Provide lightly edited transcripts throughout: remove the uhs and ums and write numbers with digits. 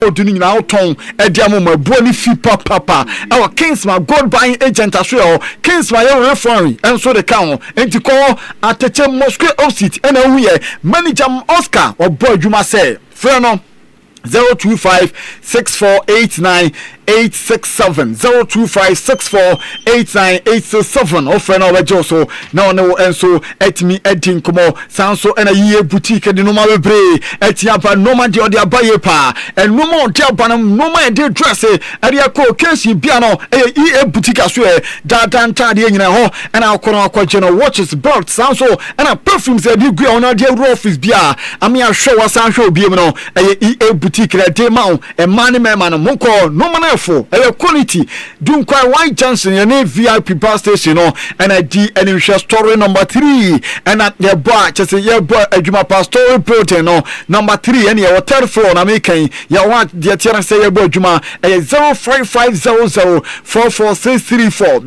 Doing now, Tom, Ediamo, my body fee papa. Our Kingsman gold buying agent as well. Kingsman, your referee, and so the count, and to call at the Moscow opposite, and we manager Oscar or boy, you must say, Ferno 0256489 867 0256489 867 offer no wejoso na no enso etimi edin komo sanso ena ye boutique de no ma bebre etiapa no ma de abaye pa eno ma de abanam no ma de dress e ko case bia no e boutique aso e danta de nyina ho ena akoro akwaje no watches belts sanso ena perfumes e di gua ona de office bia ami ahwe wasan hwe obi no e boutique de ma e mani me man monko no ma quality doing quite white Johnson and VIP bus station and I D and story number 3 and at their bar just a year boy a Juma Pastor protein number 3 and your third floor na making ya want the channel say your boy Juma 0550044634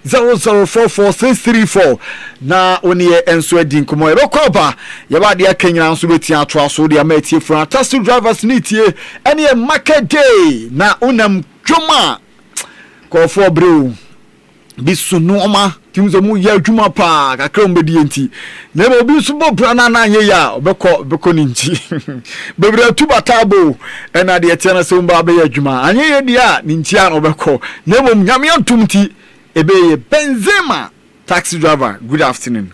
0550044634 na oni enso adin komo erokoba ya ba de akanya nso betia to aso de amatie from taxi drivers nitie and a market day na unam Juma ko for bro bisu noma timzo mu ya Juma pa kakra mbedi enti na bo bisu bo brana na ye ya obeko ninti bebre tubatabo ena de etiana se mba be ya Juma anye ye dia ninti an obeko na bo nyame antumti ebe ye Benzema taxi driver. Good afternoon.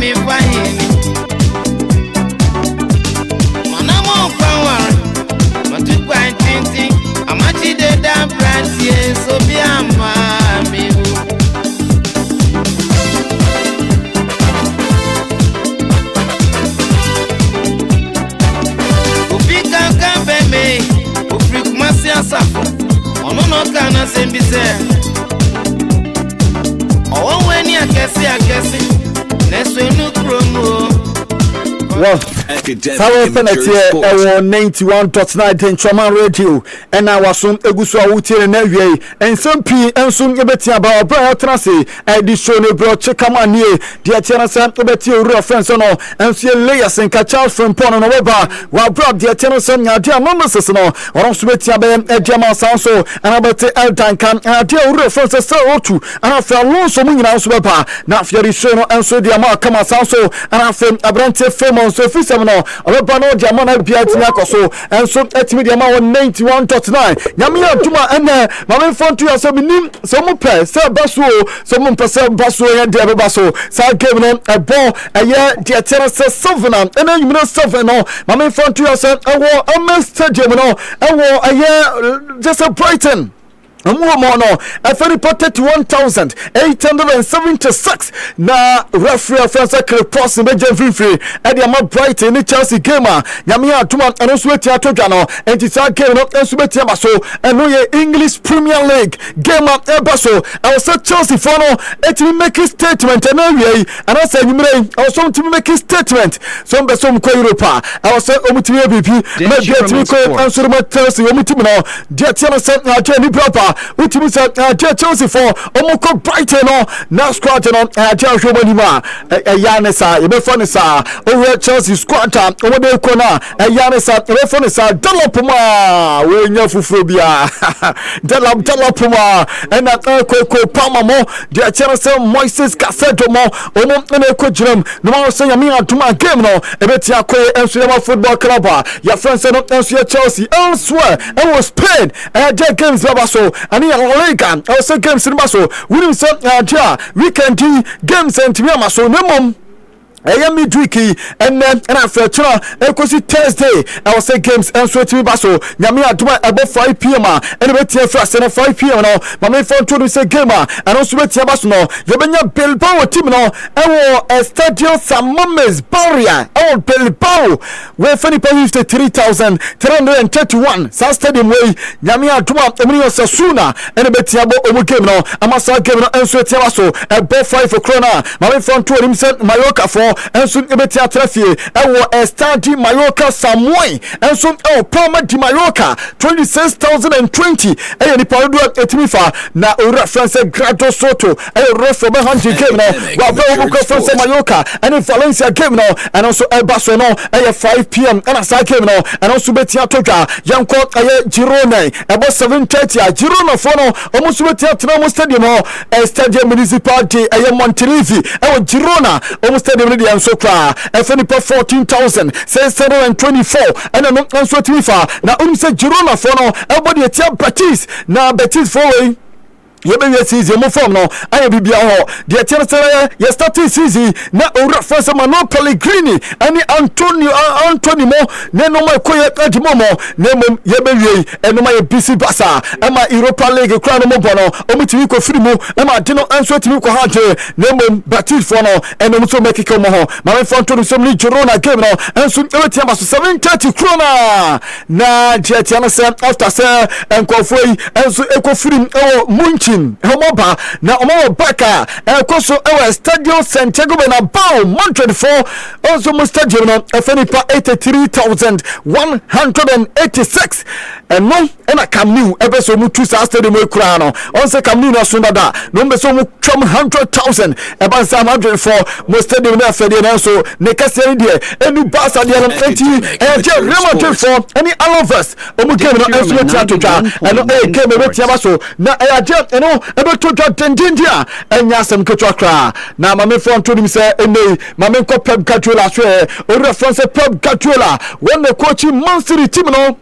me fine. Manamo power, but to quite thinking, I'm actually the damn brand, yes, so be a mammy. Upika Campeme, Uprik Masia Safo, on no can I send this. Oh, when you guess it, let's win no promo. Well, Sawa penalty 91.9 in Choma Radio and I was on Eguswa Wuti and Ewie and some P and soon Gebeti about Bra Trasi edition bro Chekamani dear Tenasa Gebeti reference on and see layers and catch out from Pon and Weber while brought dear Tenasa dear numbers no or on Swetia Ben Ejama Sanso and about El Duncan and dear reference so to and after a long so many house Weber now Fiori Shono and so dear Markama Sanso and after Abrante Femo so if no Obano Jamana Biatina Koso and so etimi the amount 91.9 Yamia Duma and Mamma Font to yourself some pair, sir Basso, some percent Basso and Deba Basso, Sir Kevin, a ball, a year, dear Terrace Sovereign, and then you know Sovereign, Mamma Font to yourself, a war, a Mr. Gemino, a war, a year, just a Brighton. Mono, a very potted 1,876. Na referee France cross in Benjamin Free, and the amount bright in the Chelsea gamer. Yamia Tuma and Oswetia Tojano, and it's our game up and Subetia Basso, and no English Premier League game up Basso. I was at Chelsea for no, let me make a statement, and I said, you may also to make a statement. Some Bessom Europa. I was at Omutia BP, maybe at Miko and Surma Chelsea, Omutimino, Diatiana Saint Jenny Proper. Ultimate Chelsea for Omoko Brighton now squatting on Chelsea Manima Yanesa Ebefonisa over Chelsea squatter over the corner Yanesa Ebefonisa Dalopuma when you phobia Dalopuma and that Coco Palmamo the Chelsea Moises Cassetto Omo and a coachum no more saying a mere to my game no Ebetia and Cinema Football Club your friends are not Chelsea elsewhere and was Spain and Jack Games Babaso and Liga, also games in Basso, winning some weekend games and Tiamaso, no mom. I am midweeky and after Thursday, I will say games and sweat to Basso. Yamia Duma above 5 p.m. and wait here first and 5 p.m. now. My main phone to say gamer and also wait here Basso. Yabenya Bilbao team now. I will Estadio Samames Barria. Oh, Bilbao. Where Fanny Pay 3,331. South Stadium way. Yamia Duma Emilio Sasuna and a betiabo over game now. Amasa game and sweat here Basso above 5 for Krona. My main phone to himself Mallorca for. And soon Ebetia Traffic, I will Estadi Mallorca Samoy, and soon Palma di Mallorca 26,020. And the Padua Etimifa, na reference Grado Soto, and ref from 100 game now. While Bobo France Mallorca, and in Valencia game now, and also El Barcelona at 5 p.m. and a side game now, and also Betia Toga, Yanko Girona, about 7:30. Girona Fono, almost Betia Tramo Stadium, Stadium Municipality, Montelivi, and Girona, almost Stadium. And so far, FNP 14,624 and I'm not so too far. Now, Girona for no, everybody at Betis. Now, Betis following. Yebe season mo form no aye bibia ho de tiere ye start season na ora first man Pellegrini ani Antonio mo ne no ma koye adimo mo ne mom yebe wie eno ma ye BC Barca e ma Europa League kra no mo bono omutimi ko firi mu e ma de no anso timi ko ha je ne mom Betis for no eno mo so make ko mo ho ma me fon to so ni Girona game no anso e tia ma so 730 krona na je tia se after se enko foi anso e ko firi o Munchi Homoba na Omo Baka Koso Ewa Stadio Santiago Bernabeu Montreal also Stadium no FNP 83,186 and no and a Camp Nou ebeso mu 2 stadium e kura no on se Camp Nou na so dada no beso mu 100,000 eba 104 mo stadium na fede na so ne kasere de enu Barca de no 20 Real Madrid for any Alaves omu game no enso theater twa and no game be tia baso na no ebe to twa tendendia enya sem ketwa kra na mame fon to nim say ene mame ko Pep Guardiola so o reference Pep Guardiola when the coach Man City team no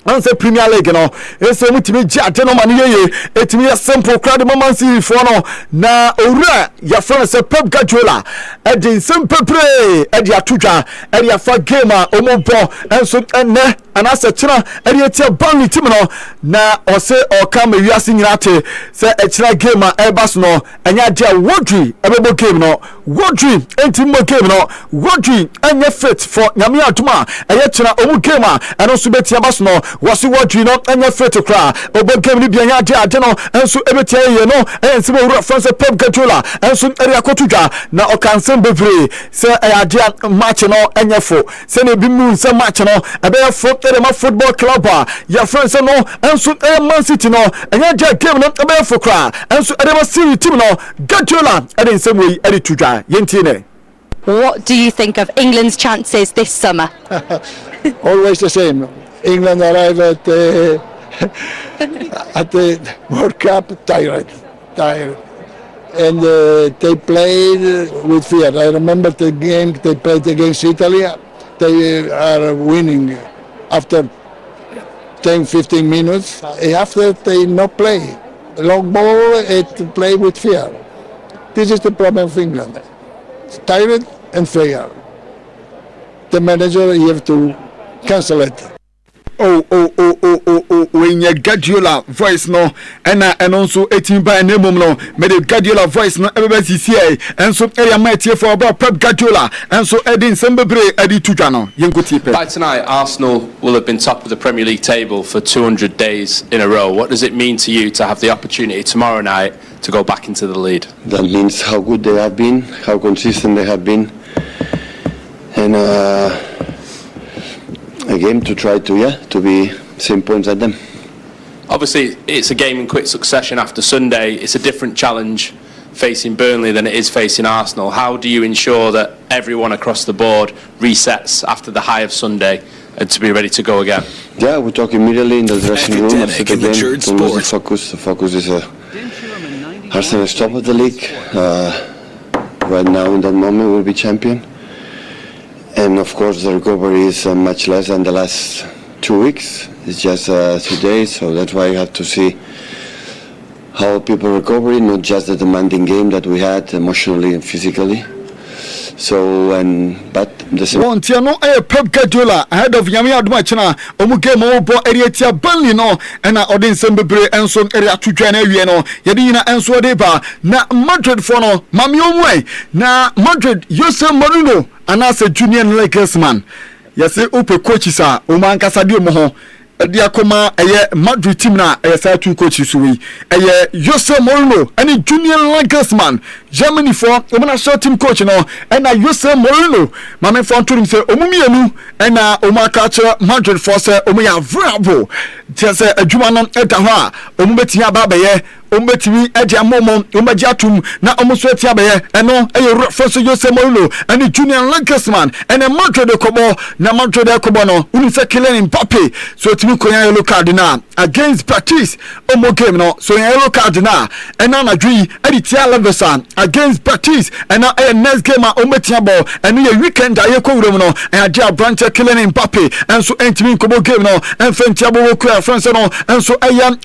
Anse Premier League no ese mutimi gye ade no ma ne yeye etimi ya simple crowd Man City for no na owura ya friend se Pep Guardiola edin simple play edi atudwa edi afa game a omompo enso enne anase kyena edi etia Burnley team no na ose okama wiase nyina te se ekyena game a ebas no enya dia Rodri ebebo game no Rodri entimo game no Rodri enya fit for nyame atuma eye kyena omu game a eno so betia bas no wasi Rodri no enya fit kra obo game ni bia nya dia ade no enso ebetia ye no ensimo owura France Pep Guardiola enso eri akotudwa na okansem bevre se ade match no enya fo se na bi mu se match no ebe fo ma football club ya France no enso Man City no enya dia game no ebe fo kra enso ere ma City team no Guardiola ere nsem we ere tudwa yentine. What do you think of England's chances this summer? Always the same. England arrive at the World Cup tired, and they played with fear. I remember the game they played against Italy. They are winning after 10-15 minutes. After they not play long ball, it play with fear. This is the problem of England. It's tired and fear. The manager, you have to cancel it. When you Guardiola voice no and also 18 by name no me the Guardiola voice no everybody see and so area might here for about Pep Guardiola and so Edin Sembebre Edi Tujano Yengo By tonight Arsenal will have been top of the Premier League table for 200 days in a row. What does it mean to you to have the opportunity tomorrow night to go back into the lead? That means how good they have been, how consistent they have been, and again to try to be same points at them. Obviously it's a game in quick succession after Sunday. It's a different challenge facing Burnley than it is facing Arsenal. How do you ensure that everyone across the board resets after the high of Sunday and to be ready to go again? Yeah, we talk immediately in the dressing room after the game to lose the focus. The focus is Arsenal is top of the league. Right now in that moment we'll be champion. And of course the recovery is much less than the last 2 weeks. It's just 2 days, so that's why you have to see how people recover, not just the demanding game that we had emotionally and physically. So but the same. One no Pep Guardiola ahead of Yami Admachina omu game obo area Burnley no and Odin Sembebre enso area tudwa na wie no yedi na enso deba na Madrid for no mami omwe na Madrid Jose Mourinho anase junior Lakers man yese ope coaches a o man kasa di omo ho dia koma eye Madrid team na eye sa two coaches we eye Jose Mourinho any junior Lakers man Germany for omana short team coach no and Jose Mourinho mame for to him say omumienu and omaka cha Madrid for say omuya bravo just adwuma no eta ho a omubetia ba beye ombetimi edia momo ombaji atum na omuso etia beye eno eye reference Jose Mourinho and junior Lakers man and Madrid kobo na Madrid kobo no unise Kylian Mbappe so timi konya yellow card na against Betis omo game no so yellow card na ena na dwi editia Leverkusen against Betis ena next game a ombetia ball eno ye weekend aye kowuram no and dia branch Kylian Mbappe and so entimi kobo game no en fentia bo ku France no and so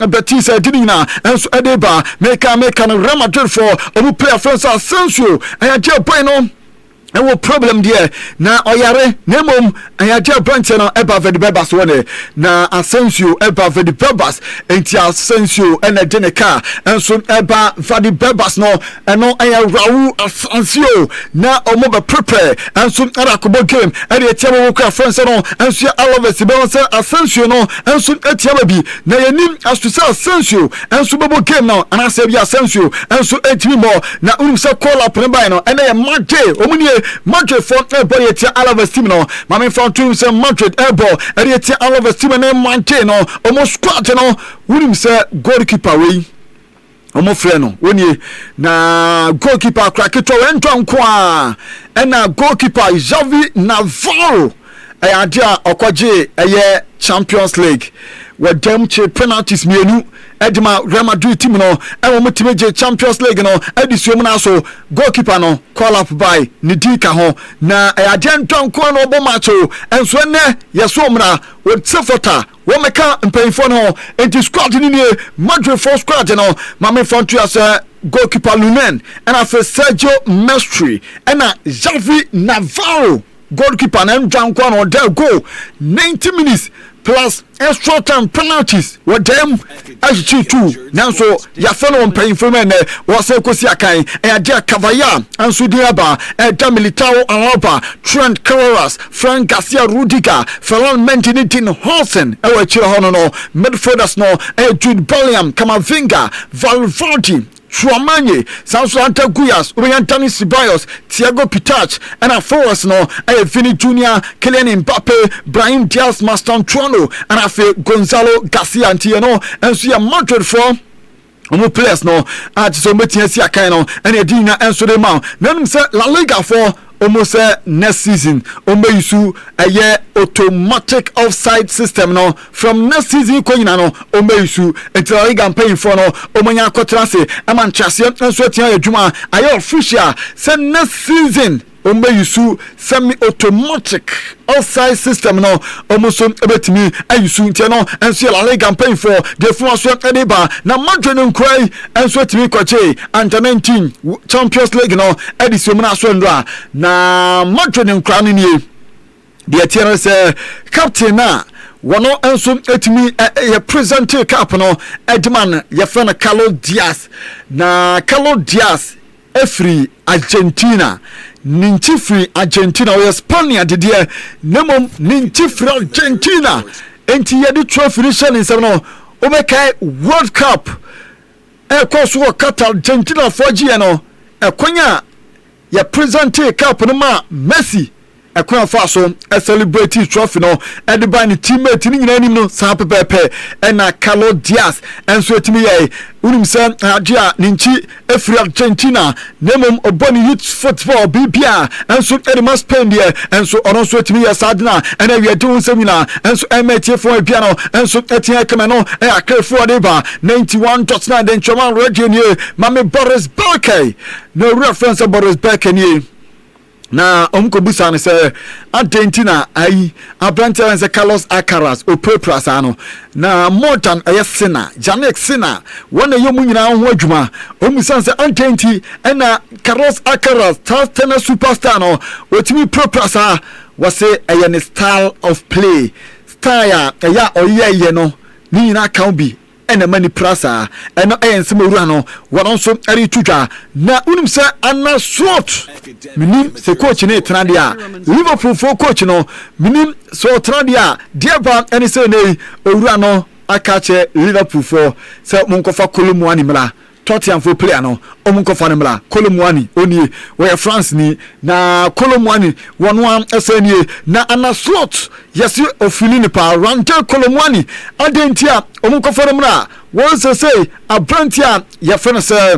Betis edina and so ba meka no Real Madrid for omu player France Asensio ayaje boy no ewo problem there na oyare na mom ayaje branch no eba vedi bebas wone na Asensio eba vedi bebas enti Asensio ena deneka enso eba vedi bebas no eno aya Raul Asensio na omo be prepare enso era kobo game ere etiamo wo kwa France no enso Alves be won say Asensio no enso etiama bi na yanim asu say Asensio enso bebo game no anase bi Asensio enso etimi mo na unu say call up ne by no ena ye Madrid omuni Madrid for boy etia Alves team no mame for to say Madrid ball ere etia Alves team na Madrid no almost squad no unu say goalkeeper we omo frɛ no woni na goalkeeper crackito ento nko a na goalkeeper Xavi Navarro ayadia okwaje Champions League what damche penalties mienu edema Real Madrid team no e wo mutime je Champions League no edisuom na so goalkeeper no call up by Nidika ho na aden tonko no bo match o enso ne yeso mra wo tsefota wo meka mpanyfo no enti squad ni ne Madrid for squad no mame frontu as goalkeeper Lunen and after Sergio Mestre and Xavi Navarro goalkeeper and John Kwan or their goal 90 minutes plus extra time penalties what them as two now so ya fellow on paying for men was a kosi akai and dia Cavaya and Sudiaba and Militao Alaba Trent Carreras Frank Garcia Rudiger Ferran Mendy Holsen ewe chira hono no midfielders no Jude Bellingham Camavinga Valverde Chouamani, Sansuanta Guyas, Orientani Ceballos, Thiago Pitach, and a forwards no, Vini Junior, Kylian Mbappe, Brahim Diaz, Maston Trono, and a Gonzalo Garcia and Tiano, and see a Madrid for. Omo players no at so metia sia kan no and edina enso de ma nanim say La Liga for almost next season omo yusu aye automatic offside system no from next season ko nyina no omo yusu enti La Liga paying for no omo nya kotra se e man chase enso tia adwuma aye official say next season omo yusu semi automatic offside system no almost ebetimi ayusu ntia no enso La Liga paying for the first one edeba na Madrid nkrai enso timi kwache under 19 Champions League no edisium na so ndo na Madrid nkra no nie the tier say captain na wono enso etimi ye present cup no edman ye fena Carlos Diaz na Carlos Diaz efri Argentina ninchi free Argentina or Spania de dia nemom ninchi free Argentina enti ye di trophy nation in seven no obekai World Cup e course wo Qatar Argentina 4G no e konya ye present cup no ma Messi e konya fa so e celebrate trophy no e de ban teammate ni nyina nim no sa pepepe e na Carlos Diaz enso etimi ye unim se adia ninchi efri Argentina nemom oboni youth football BBA enso e ma Spain there enso ono so etimi ye sadna ena we do semina enso emetie for bia no enso etia kema no e akrefo de ba 91.9 den choma radio ni mame Boris Belke no reference Boris Belke ni na omko busa ne se Argentina ai abrante en Carlos Alcaraz opepras ano na Mortan ayesena Janek Sina wona yomu nyina ho adwuma omusan se Argentina ena Carlos Alcaraz tena superstar no otimi proprasa wase ayene style of play style ya oyeye no ni nyina kan bi ena mani prasa ena ensem owura no wono so eri twudwa na unim se ana slot minim se coach ne tradia Liverpool for coach no minim so tradia diaba eni se nei owura no akache Liverpool for se monkofa Kolomwani mla Tottenham for player no omunkofa ne mla Kolomwani oni we France ni na Kolomwani wonwa esenie na ana slot yesi ofilini pa Rante Kolomwani adentia omunkofa ne mla won say abrantia ya fena say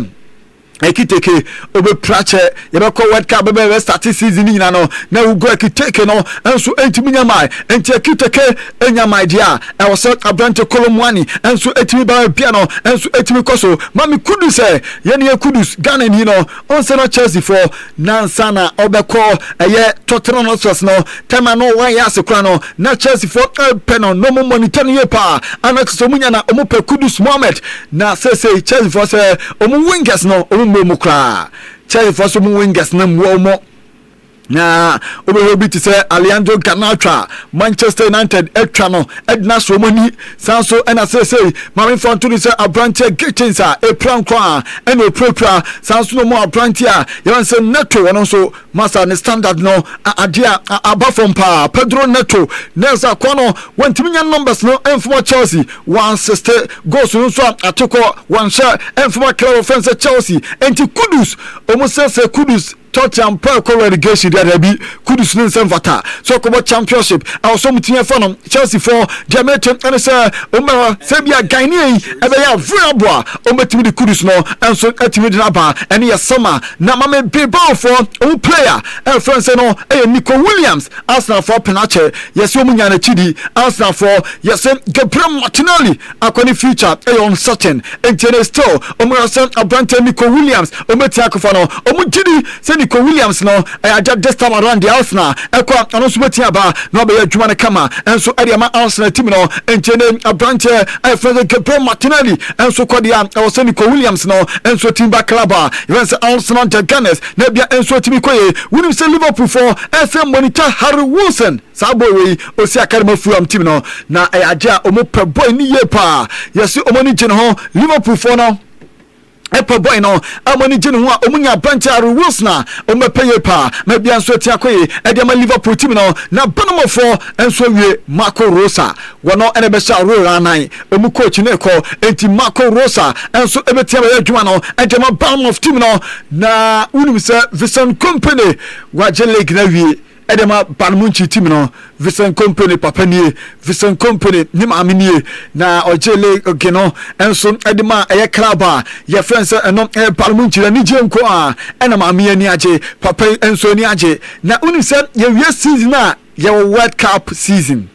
ekiteke obe prache yebeko World Cup bebe start season ni na no na ugo ekiteke no enso entimi nyamai enti ekiteke enyamai dia e wo se abrante Kolomwani enso etimi ba bia no enso etimi koso mami Kudus yene Kudus Ghana ni no onse no Chelsea for nansana obeko eye Tottenham Hotspur no tema no wan ya sekura no na Chelsea for peno no mo monitor ye pa anaxo munya na omope Kudus Mohammed na say Chelsea for say omo wingers no mukra Chelsea for some wingers na mo na obehobi ti say Alejandro Garnacho Manchester United etwa no edna so mani sanso ena say mami fontu say abrante Gichinsa e plan kwa ena opropra sanso no mo abrante a yon say Neto wono so masa ne standard no adia abafom pa Pedro Neto nesa kono wantiminya numbers no enfo Chelsea 160 goals no so atoko one shot enfo club offense Chelsea enti Kudus omo say Kudus Tottenham per relegation there be Kudus Nielsen Vata. So come championship. I was some team for Chelsea for Jamaican and sir Omar Sebia Gaini Ebeya Vrabwa Ometimi the Kudus no and so Etimi Naba and yes summer Namame Bebo for player and friends no Nico Williams Arsenal for Penache yes Omunya Chidi Arsenal for yes Gabriel Martinelli Akoni future on certain and still Omarasan Abrante Nico Williams Ometiakofano Omujidi say Nico Williams no I just this time around the Arsenal Ekwa Anosubetiaba no be Jumana Kama and so Ediama Arsenal team no and Abrante I friend Gabriel Martinelli and so Kodia I was Nico Williams no and so Timba Klaba even say Arsenal Jaganes Nebia and so Timikoye we say Liverpool for FM monitor Harry Wilson Sabo we Osi Academy from team no na aja omo pe boy ni ye pa yes omo ni gene ho Liverpool for no Epo boy no amoni gene ho omunya branch Harry Wilson na omo pe ye pa ma bia nso tia koye e de ma Liverpool team no na bonomo for enso wie Marco Rosa wono ene be sha ro ranan omu coach ne ko enti Marco Rosa enso e be tia ya adwuma no e de ma Bournemouth team no na unum se Vincent Kompany wa je league na wie Edema Palmunchi team no Vincent Kompany papa nie Vincent Kompany ni maamenie na ojele ogeno enso edema eye club ye friends eno Palmunchi ni je nko a ena maamie ni age papa enso ni age na uni se ye wie season a ye World Cup season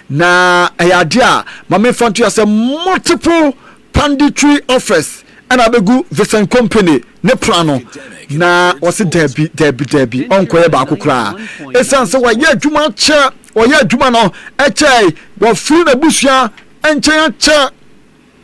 na ayadia mame fanto ya se multiple panditry offers and abegu Vincent Kompany ne plano na wose debi onkoye ba akukura esanse wa ye adwuma che o ye adwuma no eche wo free na busua enchen che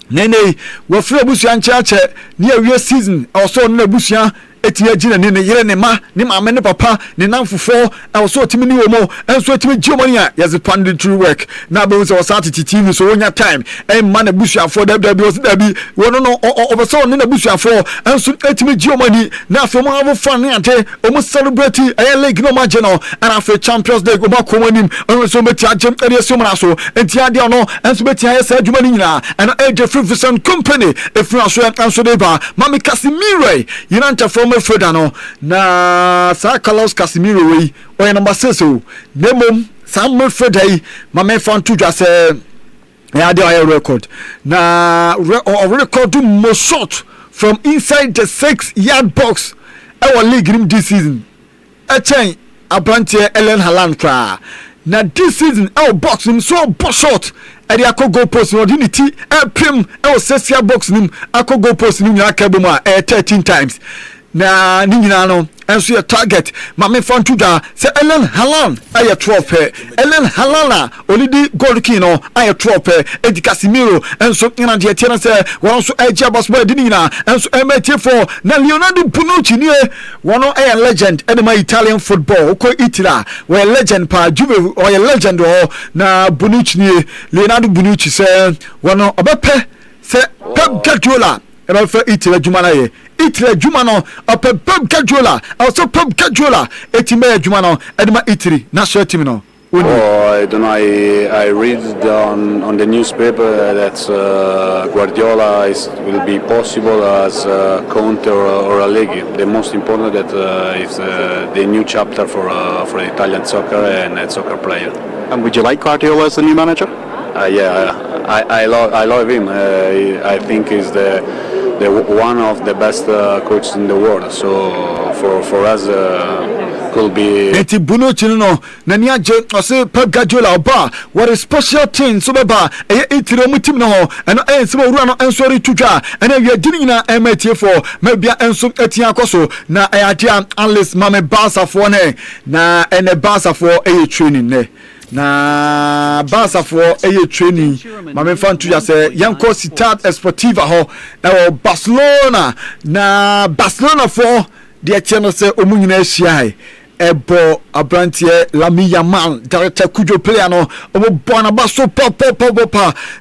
nene wo free busua enchen che ne awie season also na busua etia gina ne yere ne ma ne maame ne papa ne namfofo also otimi ni womo enso otimi giomani a yes panditry work na be so sat tv so onya time e ma na busuafo dabi was dabi wono no obeso ne na busuafo enso etimi giomani na afo mo avo fan ne ante omo celebrate e league no ma no and after Champions League omo komanim enso meti agem ere so mra so enti ade no enso meti ayesa adwuma ni nyina and age free Vincent Kompany e free aso enso deba mami Casemiro yinanta from Fredano na sa Carlos Casemiro we o number 6 o nemom Sam Fredai mama fan to just ya dey record na record most shot from inside the 6-yard box our league in this season a chain Abrante Ellen Haaland kra na this season our box him so shot e dey goal post no dinity e prim e o 6-yard box nim akọ goal post nim ya kabom a 13 times na ninyina no enso your target mame fantuda se Ellen Haaland aye 12 Ellen Haaland olidi goal king no aye 12 Edi Casemiro enso ina de tiena se won so eja basball di ninyina enso emetie for na Leonardo Bonucci ni wono aye legend enema Italian football ko itira we legend pa Juve o legend o na Bonucci ni Leonardo Bonucci se wono obepe se Pep Guardiola eba fa itira jumana ye itire juma no Pep Guardiola also Pep Guardiola etime juma no edema itiri national team no. Oh, I don't know. I read on the newspaper that Guardiola will be possible as Conte or Allegri. The most important that is the new chapter for Italian soccer and a soccer player. And would you like Guardiola as the new manager? Yeah, I love him. I think he's the one of the best coaches in the world. So for us. Could be eti Bonucci no na ni age ose Pep Guardiola oba what a special thing so beba e itire mu team no ho eno ense owura no ensori tudwa ena wi agini na emetie for mabia enso etia akoso na ayadia analyst mame Barca for ne na ene Barca for training ne na Barca for training mame fan tudwa se yanko Ciudad Esportiva ho na Barcelona na Barcelona for the channel se omunyina ahia ebo Abrante Lamine Yamal director kujo player no omo bona baso pop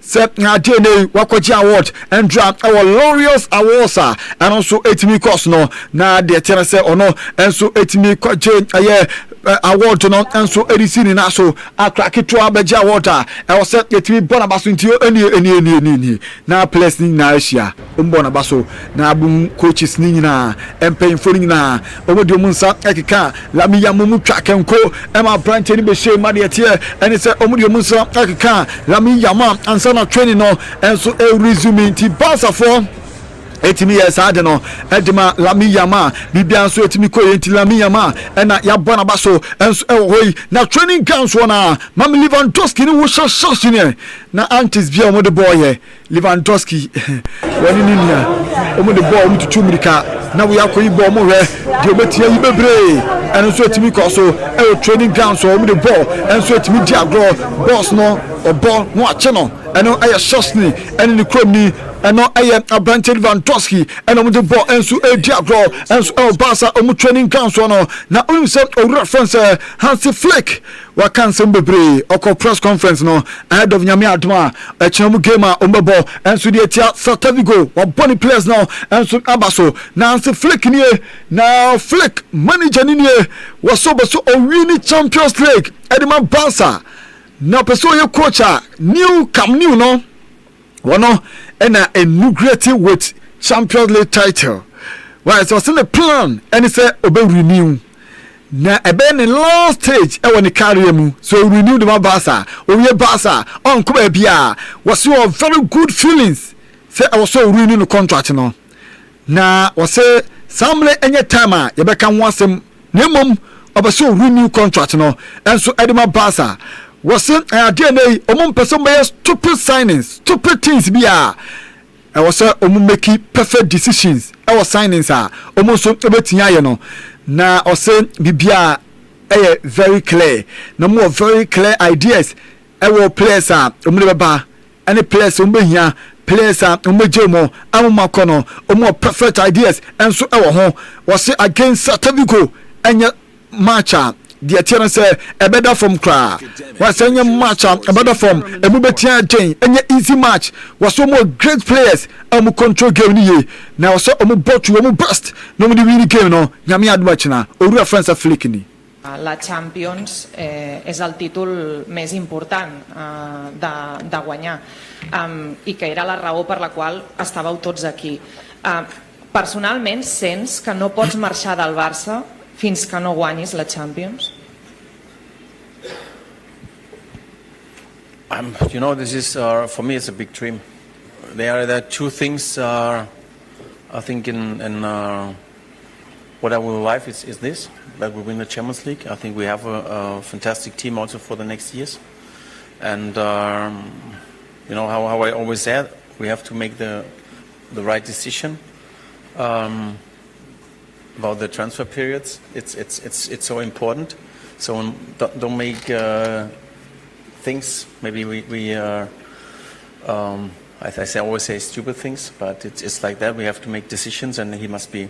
se adene wakoji award and draft our Laureus Awards and also etimi course no na the channel se ono enso etimi kwaje aye award no enso edisi ni na so akrake to abeja award e wo se yetimi bona baso ntio eni na players ni na asia mbona baso na abum coaches ni nyina empayinfo ni nyina omodi omunsa ekeka lami yamumu twakenko ema branch ni be she made tie eni se omodi omunsa ekeka lami yama ansa na training no enso e resume ti Barca for etimi yes ade no edima lami yama bibia nso etimi ko yenti lami yama ena ya bona baso enso hoi na training grounds wona mam Lewandowski ni wo shot ni na antis bia omo de boy here Lewandowski woni ni nia omo de boy omo tutu mirika na wo yakoyi boy omo hwe de obetia yi bebre enso etimi ko so training grounds omo de boy enso etimi di agro boss no obo no ache no eno aye shot ni eni ni krom ni eno aye abranche Lewandowski eno mo de ball enso edi agro enso Barca omo training grounds no na onu se o reference Hansi Flick wa cancel bebre oko press conference no ahead of nyame adoma a chemu game a ombebo enso de tia Celta Vigo wa body players no enso abaso na Hansi Flick ni na Flick manager ni was so o win Champions League edema Barca na person ye coach new Camp Nou no wono ena integrated with Champions League title. Right, so in the plan and say obe renew. Na ebe ne last stage e woni career mu so renew the Barca. O ye Barca on come bia was so very good feelings. Say I was so renew the contract no. Na was say samle enye time ye be kan wasem nemom obeso renew contract no. And so edema Barca was DNA omum person by stupid signings, stupid things bia. I was making perfect decisions. I was signings almost everything no. Na I say bibia very clear. No more very clear ideas. I will players baba any players here players umejemo amumakono more perfect ideas and so was against Celta and match the attorney say a better from cry was any match a better from a mubetia jane any easy match was so more great players control game ni now so bought you bust no me win game no nyame adwach na oru friends of Flick ni la Champions és el títol més important de guanyar i que era la raó per la qual estàveu tots aquí. Personalment sents que no pots marxar del Barça fins que no guanyis la Champions? You know, this is for me it's a big dream. There are two things I think in what I will life is this, that we win the Champions League. I think we have a fantastic team also for the next years, and you know how I always said, we have to make the right decision about the transfer periods. It's so important. So don't make things. Maybe we I always say stupid things, but it's like that. We have to make decisions, and he must be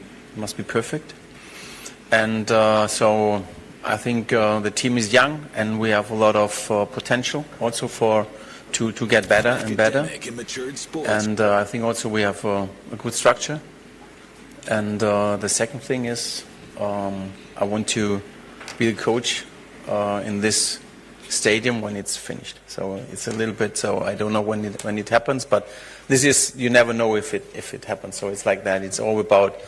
perfect. And so I think the team is young, and we have a lot of potential also to get better and better. And I think also we have a good structure. And the second thing is I want to be the coach in this stadium when it's finished. So it's a little bit, so I don't know when it happens, but this is, you never know if it happens. So it's like that. It's all about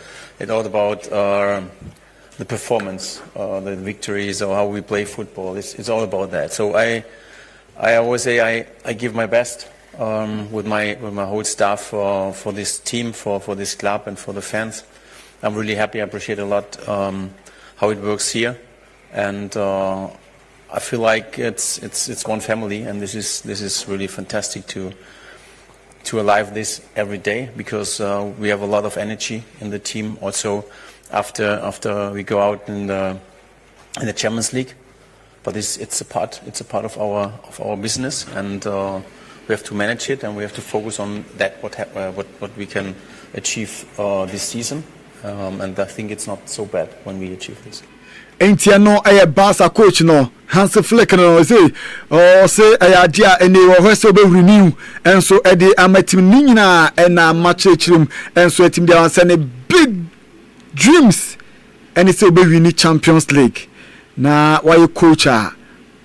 the performance, the victories, or how we play football. It's all about that. So I always say I give my best with my whole staff for this team, for this club, and for the fans. I'm really happy. I appreciate a lot how it works here, and I feel like it's one family, and this is really fantastic to alive this every day, because we have a lot of energy in the team. Also, after we go out in the Champions League, but it's a part of our business, and we have to manage it, and we have to focus on that what we can achieve this season, and I think it's not so bad when we achieve this. Entiano a Barca coach no Hansi Flick no say idea and they were so be renew, and so at the amateur nyina and match chim, and so team there send big dreams, and it's be win Champions League. na why coach a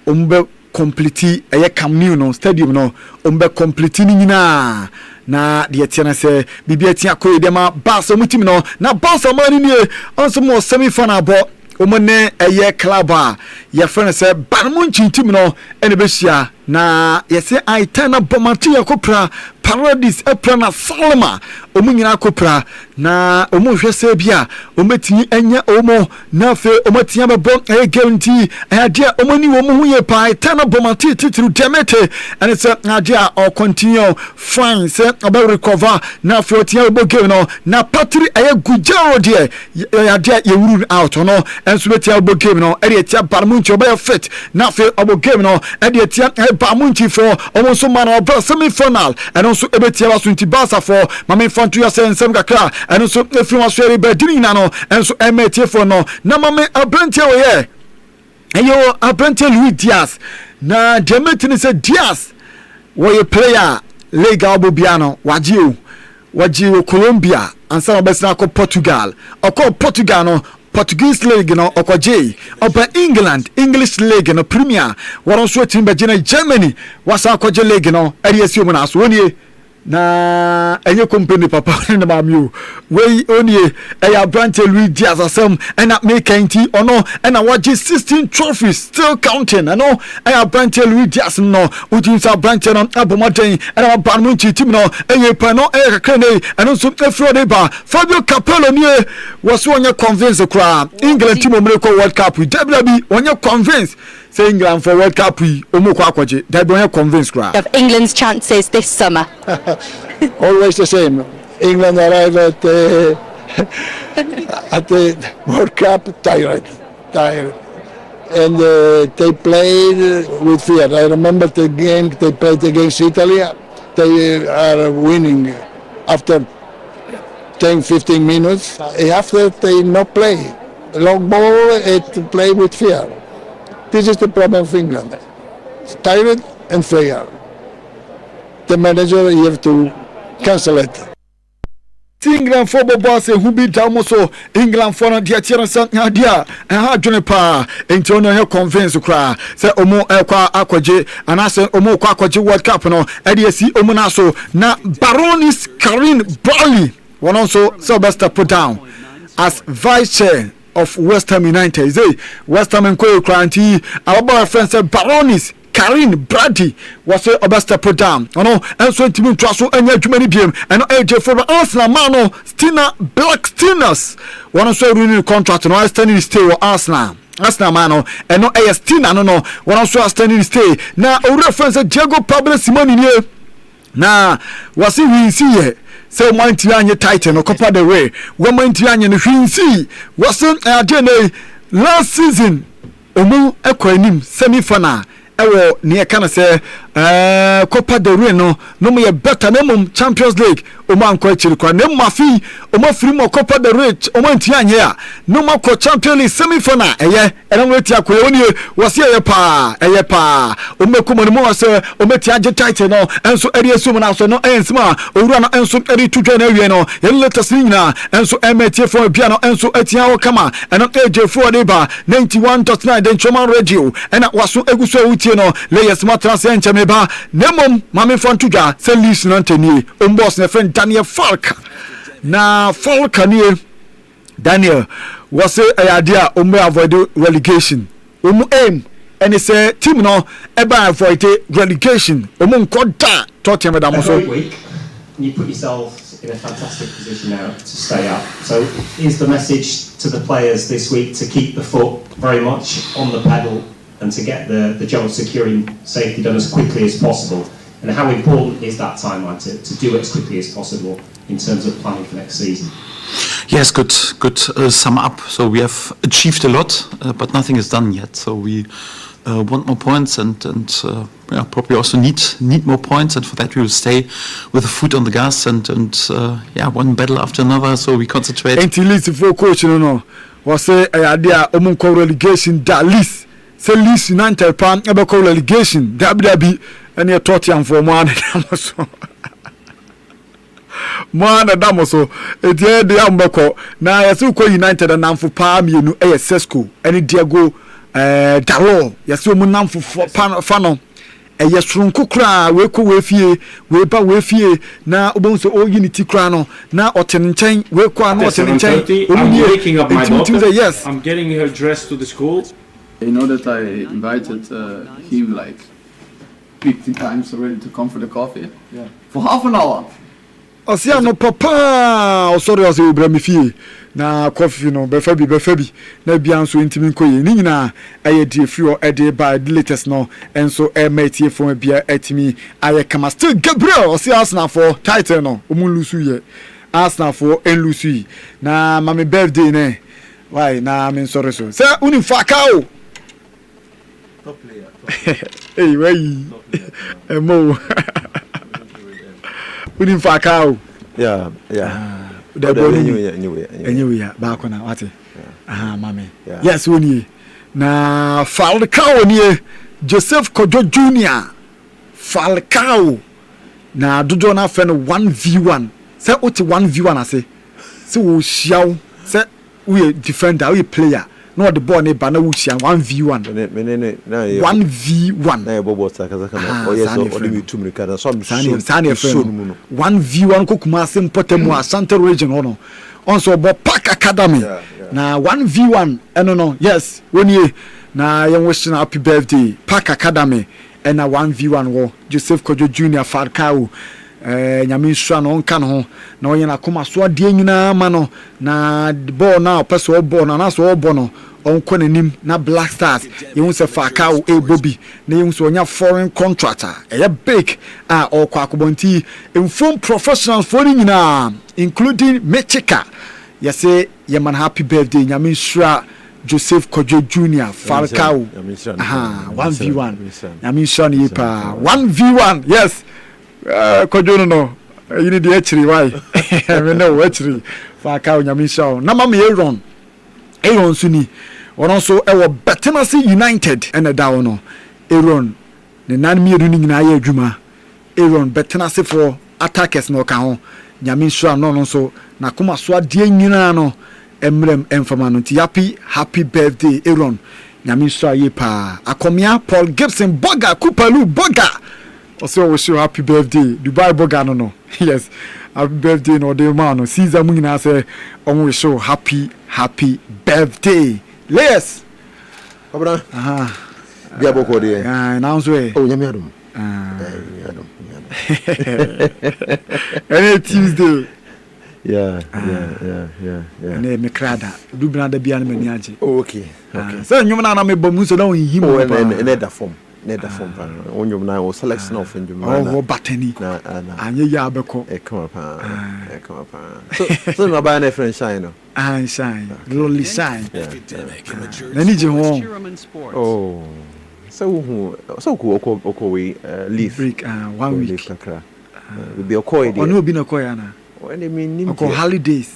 umbe complete eye Camp Nou no stadium no umbe complete ni nyina na de tiana se bibia tia koye de ma Barca mutim no na Barca man ni onso mo semi final bo omone eye club a ye friend se Banmunchi team no ene be hia na yese aitana bomati yakopra Paradise Eprana Salma omunyina kopra na omuhwese bia ometini enya omo na fe omatia bebo e guarantee adia omani wo mu ye pa aitana bomati titru demete and it's adia or continue fine say about recover na fe otia bo game no na patri aye gujaro de adia ye wuru out no enso betia bo game no e de tia Barmunchi oba fit na fe obo game no e de tia Barmunchi for almost man or semi final and also ebetia wasunti Barca for mama infantu ya sensem kakra and also efri wasori bedini na no and so emetie for no na mama abrantia we ye ayo abrantia Luis Diaz na demetini se Diaz we player legal bobiano wajio Colombia ansa obesna ko Portugal no Portuguese league no okoje oba England English league no Premier waron so team be Germany wasa okoje league no eriesi omu na so onie na enye company papa na mamiu we onie eya branch Luis Diaz asem na make anti ono na waje 16 trophies still counting no eya branch Luis Diaz no ujinsa branch no abomoden na Banmunchi team no enye pa no eya kakane eno so efro de ba Fabio Capello nie was onye convince kra England team omre ko World Cup WB onye convince say England for World Cup omukwa akwaje that onye convince kra of England's chances this summer. Always the same. England arrive at the World Cup tired, and they played with fear. I remember the game they played against Italy. They are winning after 10-15 minutes. After they not play long ball, it play with fear. This is the problem of England. It's tired and fear. The manager, you have to cancel it. England football boss who beat almost England for the Tiana Nadia and how Juniper into no convince cry. Say Omo Aquaje and I say Omo Aquaje World Cup no ADC Omonaso na Baronis Karin Brawley one also Sylvester put down as vice chair of West Ham United. Say West Ham and Koyo Cranty our boyfriend said Baronis Karin Brady was a best put down. No, and so team traso anya dwumani biem and AJ for Arsenal man Stina Black Stinners. One also renewed contract no standing stay with Arsenal man and no Stina no one also standing stay. Now a reference Diego Pablo Simoni here. Now was he we see here. So one tianye title no Copa del Rey. One man tianye no hwinsi wasn't last season omu ekwanim semi final ewo ne kana se Copa del Rey no mo ye better na Champions League o man ko chiri kwa na mafi o mafiri mo Copa del Rey o man tianye a no ma ko Champions League semi final eye ena weti akoye oni wose eye pa o mekumo ne mo wase o meti age title no enso eri esum na so no ensima owura no enso eri tudwa na wie no ye latest nyina enso emetie for bia no enso atia wo kama ena AJ4 de ba 91.9 den Choman Radio ena waso eguso wutie no layers matras encheme ba nemom mame fantudwa se list no ntanie o boss ne friend Daniel Falk na Falk nie Daniel was a idea avoid relegation aim and it's a team no eba avoid relegation koda Tottenham da mo so week you put yourself in a fantastic position now to stay up, so is the message to the players this week to keep the foot very much on the pedal and to get the job of securing safety done as quickly as possible, and how important is that timeline to do it as quickly as possible in terms of planning for next season? Yes, good sum up. So we have achieved a lot, but nothing is done yet. So we want more points and probably also need more points, and for that we will stay with the foot on the gas and one battle after another. So we concentrate. Until least for coach no was say idea omunko relegation that list. Say list United pan ebe ko relegation WB and your Tottenham for one Mwana damoso etie de ambeko na yesu ko United na mfu pa mienu Sesco ene Diego Dalo yɛsɛ ɔmu nam fa no ɛyɛ soronko koraa weekɔ weefie weeba weefie na wobɛhu sɛ ɔyi ne ti koraa no na ɔte ne nkyɛn weekɔ a na ɔte ne nkyɛn waking up my daughter. Yes. I'm getting her dressed to the school. You know that I invited him like 50 times already to come for the coffee. Yeah. For half an hour. Ɔsia no papa ɔsɔre ɔsɛ obra me fie na coffee no befa bi na bia nso ntimi nkoye ni nyina ɛyɛ die fio ɛde by the latest no enso ɛmatie fo bia atimi ayɛ kama still Gabriel ɔsia Arsenal for title no omu lusu ye Arsenal for en lusu na mama birthday ne why na me sorry so say uni Fakao Top player. Hey wey emo uni Fakao yeah anyway back on what mami yes oni na Falcao ni Joseph Kojo Jr. Falcao na dodo na fe no 1v1 say oti 1v1 ase say wo hyiaw say we defender we player no the ball ne ba na wo hyian 1v1 1v1 na ebobo sakazaka na oyeso odimi tumrika na so sani 1v1 kokuma ase mpotemu Asante region hono onso bo Park Academy na 1v1 eno no yes woni na yen wish na happy birthday Park Academy and na 1v1 wo Joseph Kojo Jr. Falcao nyame nsua no nka no ho na onye na koma so de nyina ma no na ball na person ball na so ball no onko nanim na Black Stars yewun se Falcao Bobby na yewun se onya foreign contractor big okwa akobonti inform professionals for nyina including Mechika yese yeman happy birthday nyame nsua Joseph Kojo Jr. Falcao 1v1 nyame nsua ni pa 1v1 yes Kojo no you need the actually why me know actually Falcao nyame nsua na mama Aaron Suni ono so ewo Betenase United ene da ono Aaron ne nan mi ru ni nyina ya adwuma Aaron Betenase for attackers no ka ho nyame nsua no so na koma so ade nyina no emrem emfama no ti happy birthday Aaron nyame nsua ye pa akomia Paul Gibson Boga Kupalu Boga also wish you happy birthday Dubai Boga no yes happy birthday no de man no Caesar mu nyina say on wish you happy birthday yes Abra bia boko de na nso oh nyame adom any Tuesday yeah ne me krada du brada bia na mani age okay so nyum na me bom so na on him ne da form pa onyum na o selection of nyum na o batani na anye ya abeko come up so no ba na friend shine no shine really shine na ni je ho oh so ko we leave break 1 week kakra be okoy de ono obi na koy ana when me nim ko holidays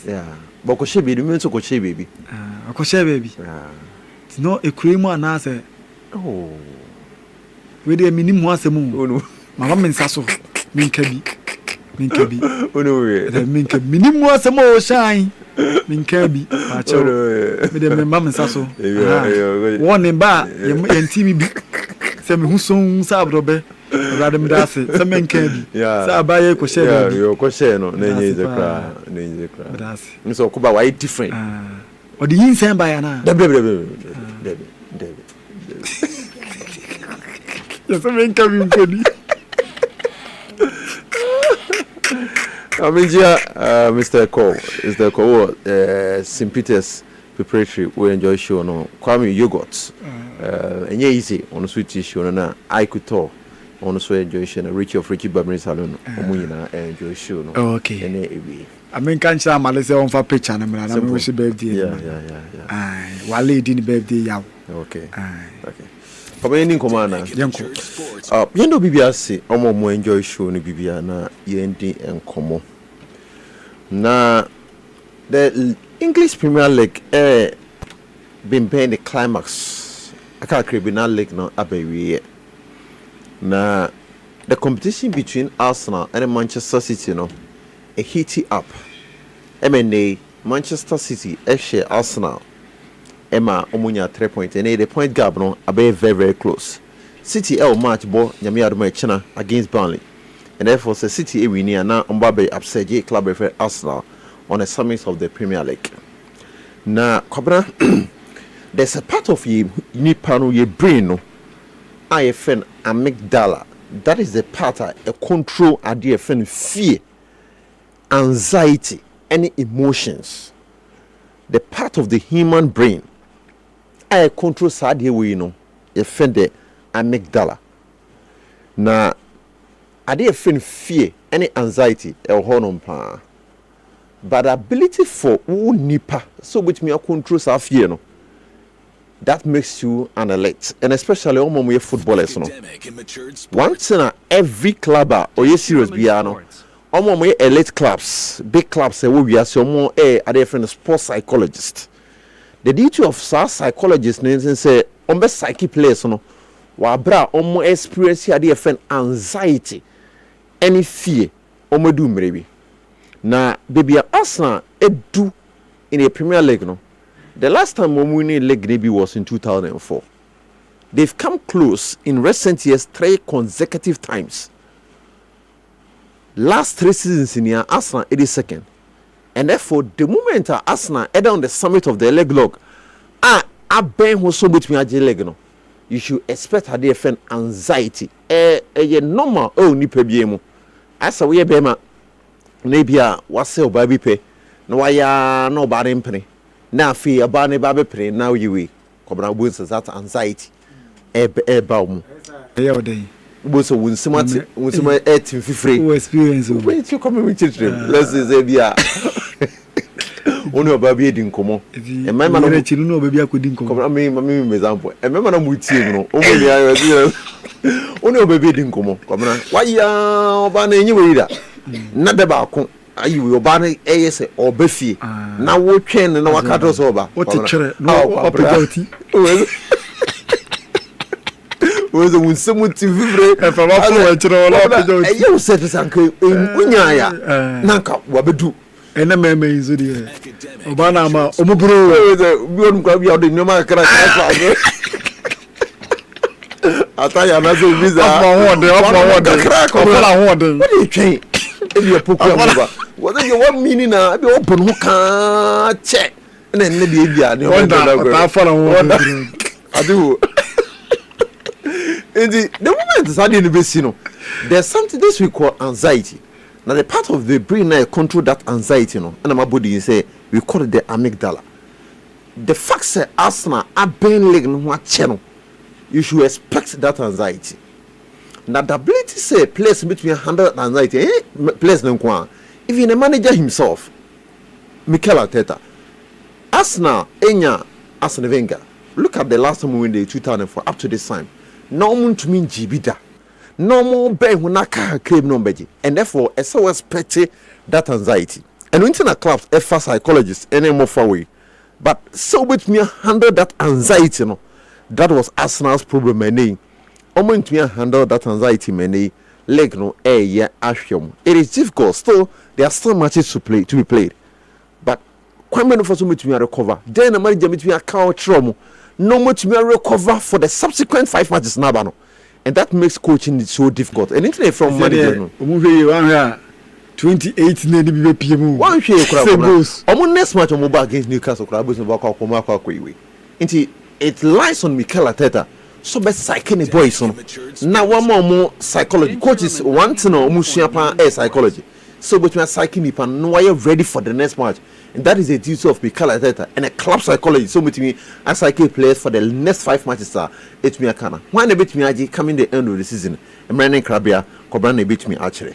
boko shebi me so ko shebi bi ko shebi bi no ekremu ana se we dey minim ho asemu mama mensa so minka bi ono we minka minim ho asemu o shine minka bi acho me dey mama mensa so won ba yentimi bi se me huson sabrobe rade me dase se menka bi sa abaye ko share bi yo ko share no na nyi zekra dase nso ko ba why different o di yin sen ba ya na debe yes menka bi nkodi Mr. Cole, St. Peter's preparatory we enjoy show no Kwame yogurt and easy on a sweet show na I could talk on so enjoy show Richie of Richie Babrin Salon omuna enjoy show no okay I mean can share Malaysia on for picture na me wish birthday yeah wale di ni birthday yaw okay Papa yeni komana yendo bibia se omo enjoy show ni bibia na yendi enkomo na the English Premier League been playing the climax aka Caribbean League no abawie na the competition between Arsenal and Manchester City no heating up MNA Manchester City share Arsenal Emma Omunya 3 points, and the point gap no abe very close. City match ball Nyami Adoma China against Burnley, and therefore the City win now Mbappe upset J club refer Arsenal on the summit of the Premier League. Now, Kobra, there's a part of ye nipano ye brain no I find amygdala. That is the part a control idea find fear, anxiety, any emotions. The part of the human brain I control sad here we know you find the amygdala. Now I did find fear, any anxiety or hormone pa. But ability for nipa so which me control our fear no. That makes you an elite, and especially when we footballers no. Once in every club or you serious biano. We elite clubs, big clubs we are so more are different sports psychologists. The duty of psychologists means say best psyche players no wa bra experience here different anxiety, any fear do mrebi. Na baby Arsenal do in the Premier League no. The last time we won the league maybe was in 2004. They've come close in recent years 3 consecutive times. Last 3 seasons in here, Arsenal 82nd. And therefore, the moment Arsenal head on the summit of the leg log, Ben was so much me leg no. You should expect a different anxiety. Normal ni pebiemo. As a way bema, maybe what's your baby pay? No, I no bad impany. Now, fee a barney baby pay. Now you will come out with that anxiety. Baum. Was a win so much with my 18 experience. Wait, you come with children. Let's say, yeah. Only a baby didn't come on. And my man, no baby, I couldn't come. I mean, example. And my man, with you, only a baby didn't come on. Come on. Why, Barney, you reader? Not about are you Barney AS or Buffy? Now, what can and our cattle over? What a chair? No, opportunity. Was a someone to vibrate and from our you said to Sanko in Unyaya Nanka Wabedu and a meme is the Obanama Omobro beyond Grabia the Noma Crack. I tell you, another visa. What do you think? If you're Pokemon, what do you want meaning? I be open who can't check and then maybe I do. The moment is adding the there's something this we call anxiety. Now the part of the brain that control that anxiety, and my body say we call it the amygdala. The fact that Arsenal are being leg no channel, you should expect that anxiety. Now the ability say place between 100 anxiety, place no kwa. Even the manager himself, Mikel Arteta, Arsenal Arsene Wenger. Look at the last time we win the 2004 up to this time. No one to mean Jibida. No more ben when I can't claim no beji. And therefore, as I was petty that anxiety. And when in a clubs, a fast psychologist, any more far away. But so with me handle that anxiety, that was Arsenal's problem, many. Almost me handle that anxiety, many. Leg no yeah, ashium. It is difficult. Still, there are still matches to be played. But quite many for so much me recover. Then a manager meet me a cow trauma. No much me recover for the subsequent 5 matches now, and that makes coaching so difficult. And internet from manager, 28 maybe PM. One share goes. Next match on mobile against Newcastle, it lies on Mikel Arteta. So best psychology boys on. Now one more psychology. Coaches want to know psychology. So but we are psyching and no are ready for the next match. And that is the duty of Mikel Arteta and a club psychology. So with me, as I keep players for the next 5 matches, it's me a canna. When they beat me, coming the end of the season, and Brandon Krabia, Cobran beat me actually.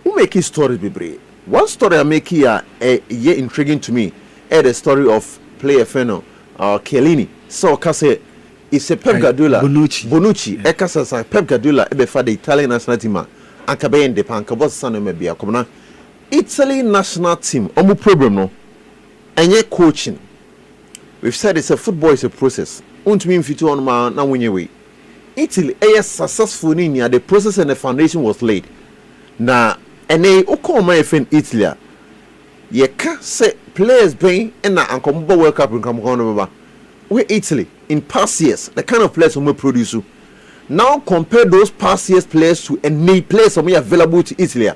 Who make his stories be brave? One story I make here a year intriguing to me. The story of player Feno Chiellini. So Kase is a Pep Guardiola Bonucci. Ekasa Pep Guardiola ebefa the Italian national team. Ankabe de Pancabos Sano maybe a common Italy national team. Omu problem no. And yet coaching, we've said it's a football is a process. Won't mean fit on man now when you wait. Italy is successful in here. The process and the foundation was laid. Now, and they call my friend Italy. You can't say players being and now Uncle World Cup and come on over. with Italy in past years, the kind of players we produce. Now compare those past years players to any players who are available to Italy.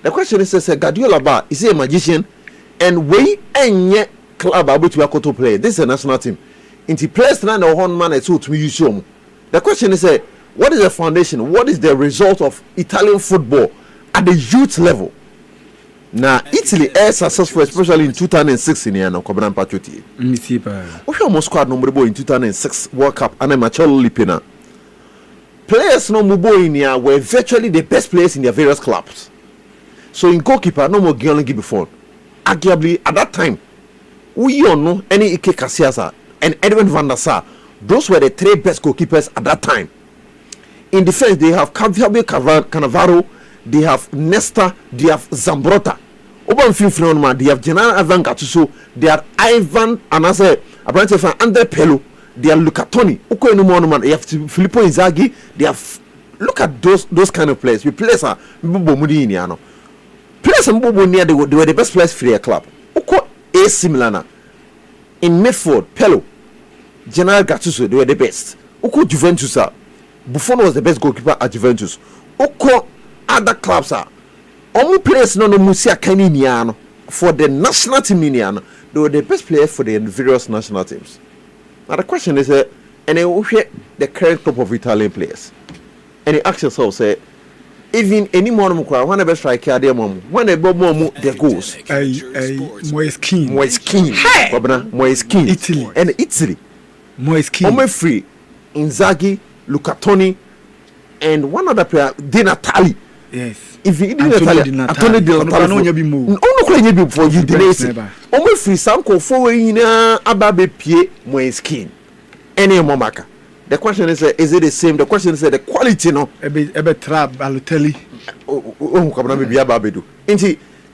The question is, Guardiola is he a magician? And we any club able to be play. This is a national team. Into players now the one man is to use them. The question is, what is the foundation? What is the result of Italian football at the youth level? Now Italy is successful, especially in 2006 in Yana Cobran Patrioti. We almost squad number in 2006 World Cup and I'm actually Lipina. Players no mubo in here were virtually the best players in their various clubs. So in goalkeeper, no more Giongi before. Arguably at that time, we don't know any Ike Casillas and Edwin van der Sar. Those were the 3 best goalkeepers at that time. In defense, they have Fabio Cannavaro, they have Nesta, they have Zambrotta. Over in they have General Ivan Gattuso, they have Ivan and as a apprentice Andre Pello, they have Luca Toni, they have Filippo Inzaghi, they have look at those kind of players. We players are players and they were the best players for their club. AC Milan. In midfield, Pello, General Gattuso, they were the best. Juventus, Buffon was the best goalkeeper at Juventus. Other clubs are only players no musia kaniniano for the national team Niniano. They were the best players for the various national teams. Now the question is, and the current group of Italian players, and you ask yourself, say, even any more when the best striker there, when they bob more their goals. Moiskin, Italy, and Italy, Moiskin, free, Inzaghi, Luca Toni, and one other player, Di Natale. Yes. If you didn't Anthony Di Natale, before you didn't only free some call for Ababe Pie Moiskin, any Momaka. The question is it the same? The question is the quality, no? Ebe trap Balotelli.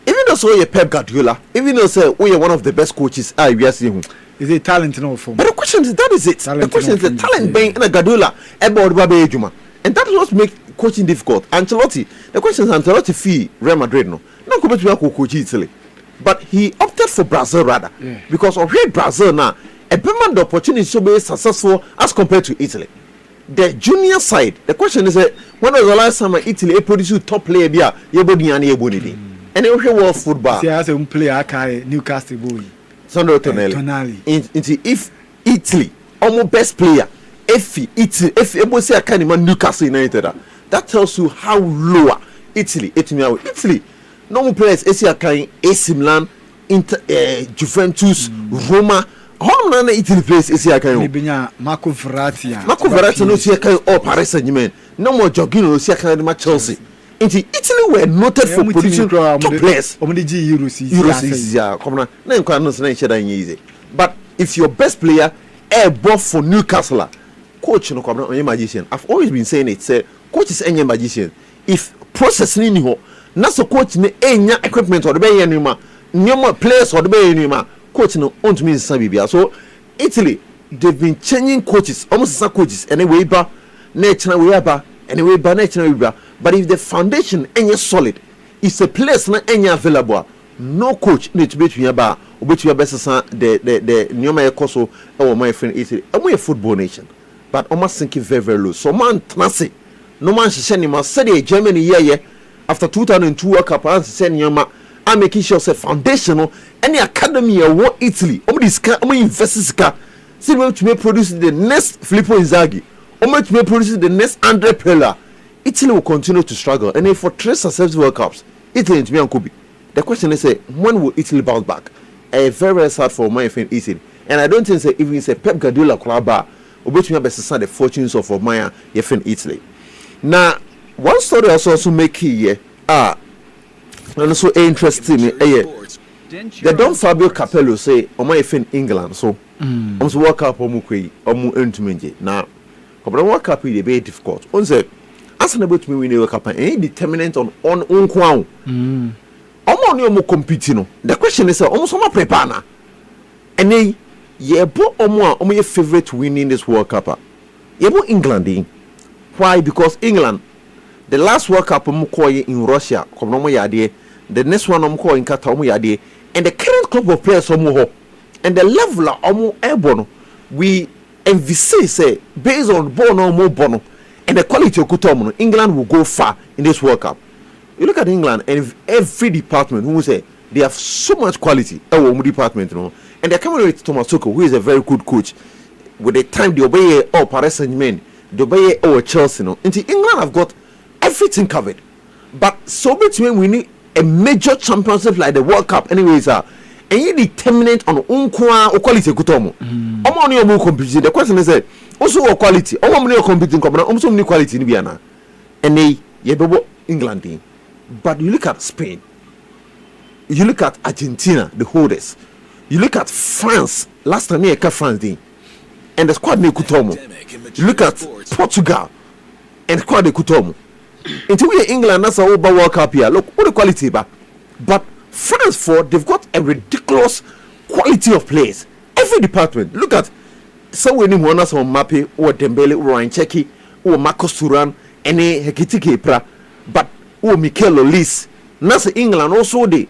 Even though so you Pep Guardiola, even though say we are one of the best coaches, we are seeing. Is it talent no form? But the question is that is it. The question is the talent being in a Guardiola about Babe Ejuma, and that is what makes coaching difficult. Ancelotti, the question is Ancelotti fee Real Madrid no come to coach Italy, but he opted for Brazil rather because of Brazil now. A the opportunity to be successful as compared to Italy. The junior side, the question is when was the last time Italy produced top player and world football. See as a player Newcastle boy. Sandro Tonelli. If Italy almost best player, if Italy say Newcastle United, that tells you how lower Italy. Normal players AC Milan, Juventus, Roma. How many Italy players is here? Marco Verratti no see all Paris Saint-Germain. No more Jorginho see Chelsea. Italy were noted for producing top players. But if your best player both for Newcastle, coach no come on magician. I've always been saying it. Say coach is any magician. If process ni ho, na so coach ne enya equipment or the be anima, nyoma players or the be anima. Coach no on to me Sabibia. So Italy, they've been changing coaches, almost some coaches, anyway, but nature we are anyway, but nature we are. But if the foundation ain't solid, it's a place not any available. No coach need to be to your bar, or be to your best son, the Nyoma Koso, or my friend Italy. And we're a football nation, but almost sinking very, very low. So man, Tanasi, no man should send him. Said Germany year after 2002 World Cup, and send Nyoma. I'm making sure say foundational any academy or Italy. Invest see when to produce the next Filippo Inzaghi. To produce the next Andre Pello. Italy will continue to struggle, and if for 3 successful World Cups, Italy to me and Kobe. The question is when will Italy bounce back? Very, very sad for my friend Italy, and I don't think even say Pep Guardiola club or bet me best the fortunes of my friend Italy. Now, one story also make here and so interesting the Don Fabio Capello say my friend England so almost World Cup now World Cup is very difficult. On say as about me win the World Cup and determinant on kwao competing. The question is almost prepare na and then your favorite winning this World Cup England. Why? Because England the last World Cup in Russia the next one in Qatar and the current club of players and the level of airborne we envisage say based on bono more bono and the quality of Kutomo, England will go far in this World Cup. You look at England and every department who say they have so much quality. Department, you know, and they're coming with Thomas Tuchel, who is a very good coach. With the time they obey all Paris Saint-Germain, they obey all Chelsea, you know. Into England have got everything covered. But so between we need a major championship like the World Cup, anyways, and you determinate on quality Kutomo. Omo competition. The question is also quality. Omo competing also need quality in Biana. And they England. But you look at Spain, you look at Argentina, the holders, you look at France, last time you France day, and the squad ne Kutomo. You look at Portugal and squad ne Kutomo. Until we are England, that's our World Cup here. Look, what the quality back. But France they've got a ridiculous quality of players. Every department. Look at someone in one on Mappe or Dembele or Ryan Cheki or Marcus Thuram and Hekitike Pra, but Mikel Olise. Nasa England also the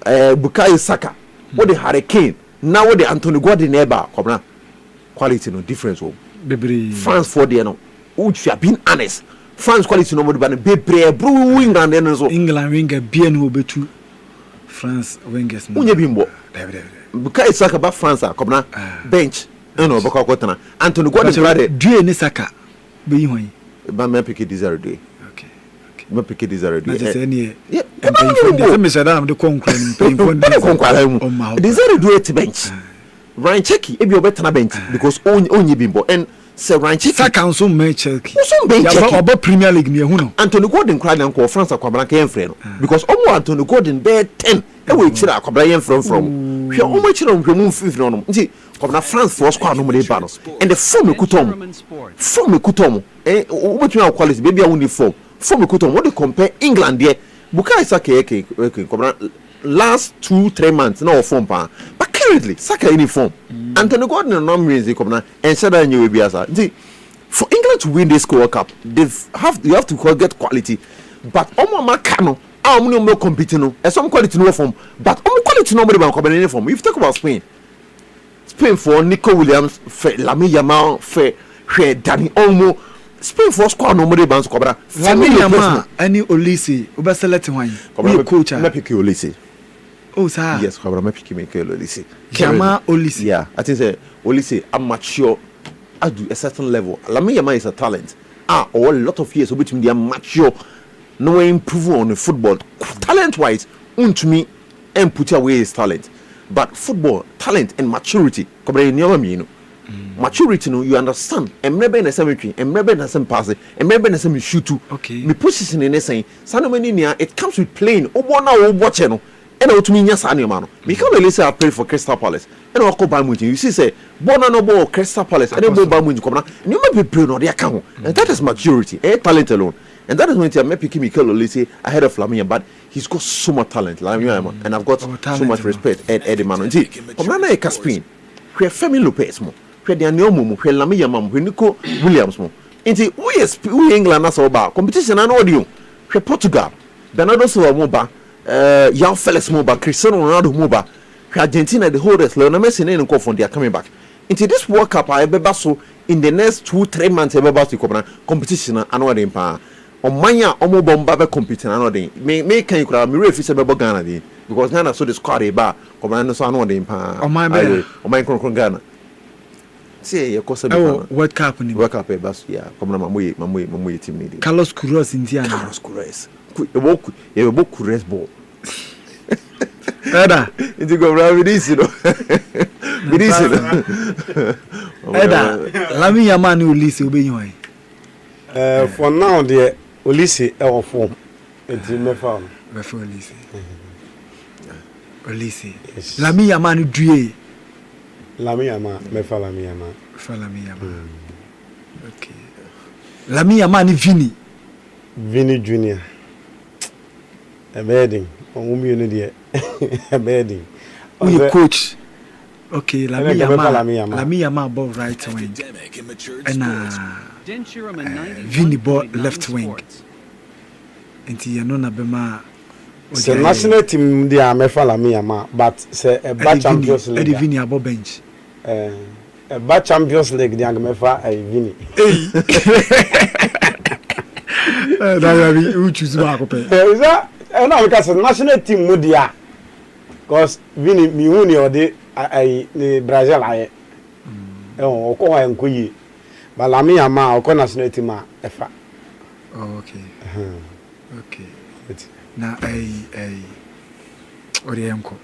Bukayo Saka, or the Hurricane, now the Anthony Gordon Eba, quality no difference. France for the no, which you have been honest. France quality no more than Bebre, Brew England and so England winger bien who be to France wingers. Unye bimbo. Bukayo Saka ba France come na bench. No, Baka Kotana. Anthony Gordon brother. Due ni Saka. Be you ba me pick Desire day. Me pick Desire day. That's any. Yeah. Me say that the conclusion. Desire do it bench. Ryan Cheki e bi obetana bench because onye bimbo and say Ryan Cheki Saka nso me Cheki. So bench Cheki. Oba Premier League me hu no. Anthony Gordon cry na ko France akwabra ka enfre no because omo Anthony Gordon be 10 e we kira akwabra enfre from. Hwe omo kira nhwemu mfif no no. Nti kwabra France for squad no mo dey ba no. And the form ekutom obetumi quality baby a won the form ekutom what they compare England there Bukayo Saka kwabra last 2-3 months na form pa but currently Saka in form Anthony Gordon no means kwabra and said that you will be as for England to win this World Cup you have to get quality but omo makano no competing no and some quality no form but omo quality no more than in form. If you talk about Spain for Nico Williams for Lamine Yamal for Dani Olmo Spain for squad no more than cobra Lamine Yamal any Olise oba select one we coach me pick Olise. Oh sir yes cobra me pick Mikel Olise. Yamal Olise yeah I think say Olise amateur at a certain level. Lamine Yamal is a talent a lot of years between the amateur no improve on the football talent wise to me and put away his talent but football talent and maturity maturity no you understand emrebe na cemetery emrebe na sem pass emrebe na sem shoot okay me position in saying sanomani nia it comes with playing obo na wo watch no and otumi nya sa no me can only say I pray for Crystal Palace and I come by you see say bona no ball Crystal Palace and go by come na you may be play no dey account and that is maturity talent alone. And that is when I met Mikel Olise ahead of Lamine, but he's got so much talent, and I've got so much respect. Eddie Mano, come on, I Spain. We have Femi Lopez mo, we have Daniel Momo, we have Lamine Yamal, we Nico Williams mo. Inti we England as about competition and audio. We have Portugal, Bernardo Silva moba, João Felix moba, Cristiano Ronaldo moba. We have Argentina the holders, Lionel Messi and Nko from they are coming back. Into this World Cup, I be so in the next 2-3 months, I be back to competition and audio pa. Omanya omo bomba be competing another me can you me refi se be Ghana dey because Ghana so the squad e ba come na so another pa omanya kron Ghana see you cause World Cup ni World Cup e ba yeah come na mamoye team ni Carlos Queiroz Indiana Carlos Queiroz e bo Queiroz ball Eda it go round this you know Eda Lamine Yamal ni Olise obeyin for now the Olise our form it's me found Olise Lamine Yamal ni duye Lamine Yamal me fa Lamine Yamal okay Lamine Yamal ni Vini Junior a bedding on me no a bedding we coach okay Lamine Yamal ball right wing and Vini ball left wing. Inti you know na bema. The national team they are me follow me ama but say a bad Champions League. Eddie Vini above bench. ba Champions League di angemefa Vini. Da we choose ba ko pe. Is that na because national team mu dia. Because Vini mi hu ni ode ni Brazil aye. Oko wa enkoyi. Ba Lami Yamal oko national team a efa. Oh, okay. Okay. Na Orienko.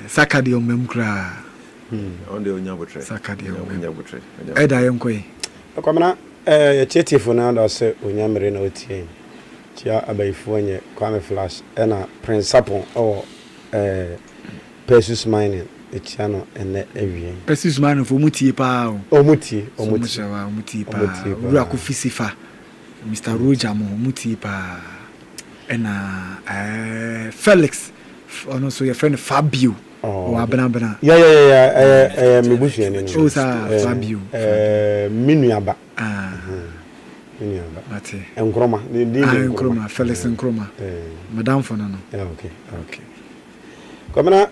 Sakadi o memkra. On the Onyabotre. Sakadi o Onyabotre. Eda yenko yi. Akwamna chetifo na do se onyamere na otie. Chia abaifo nye Kwame Flash na Prince Sapon o Persus Mining echiano ene ewie. Persus Mining fo mutie pa o. Omutie pa. Ru akofisifa. Mr. Roger mo mutie pa. Ena Felix ono so your friend Fabio. Oh, abena. Yeah. Me bush yen ni. O sa Fabio. Minuaba. Minuaba. Ate. Enkroma. Enkroma, Felix Enkroma. Madam for no. Yeah, okay. Komena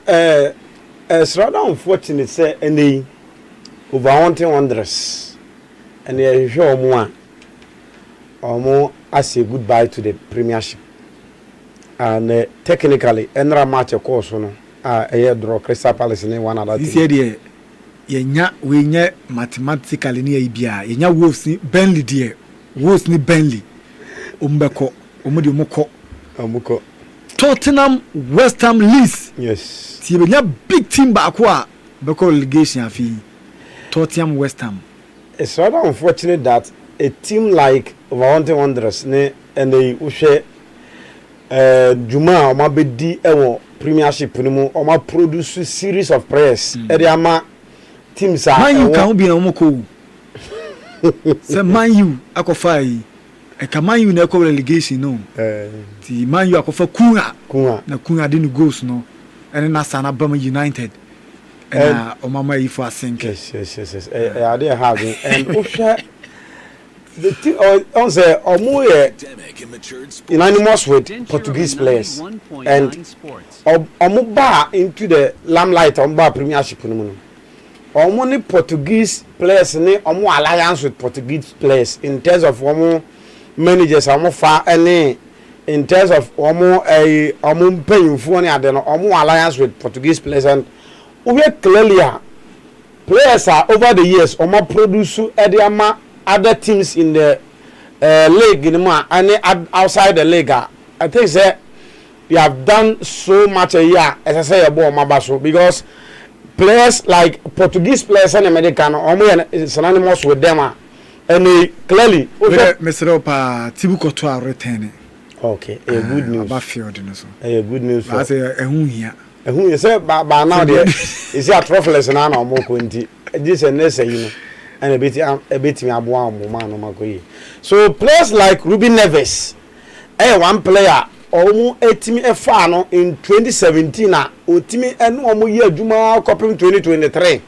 it's rather unfortunate say any overwanting wonders. And they show omo I say goodbye to the Premiership. And technically enra match course no draw Crystal Palace in one other this year yenya we nya mathematically ni bia yenya Wolves ni Burnley there Wolves ni Burnley ombeko omudi omukọ Tottenham West Ham Leeds yes ti benya big team back a beko relegation afi Tottenham West Ham. It's rather unfortunate that a team like Wolverhampton Wanderers and they share Juma oma bedi ewo Premiership ni mu oma produce series of players e dey ama teams are Man you can be na omoko say Man you akofa yi e ka Man you na ko relegation no ti Man you akofa Kunga na Kunga dey no goals no ene na Sana Bama United and omama yi for asink yes I dey have and osha the team on say omo unanimous with Portuguese players and omo ba into the limelight omo Premiership no omo ni Portuguese players ni omo alliance with Portuguese players in terms of omo managers omo fa any in terms of omo paying ni ade no omo alliance with Portuguese players and we clearly players are over the years omo produce ediama other teams in the league in and outside the league. I think that they have done so much a year as I say about Mabaso because players like Portuguese players and American are synonymous with them and they clearly Mr. Opa Tibukoto returning. Okay, a good news. A good news. I say a here. Who you say by now there is a trophless and I more quinty. This and this, you know. And a bit me aboa man no makoyi. So players like Ruben Neves, one player almost 8 FA no in 2017 na otimi eno omo ye adwuma kopim 2023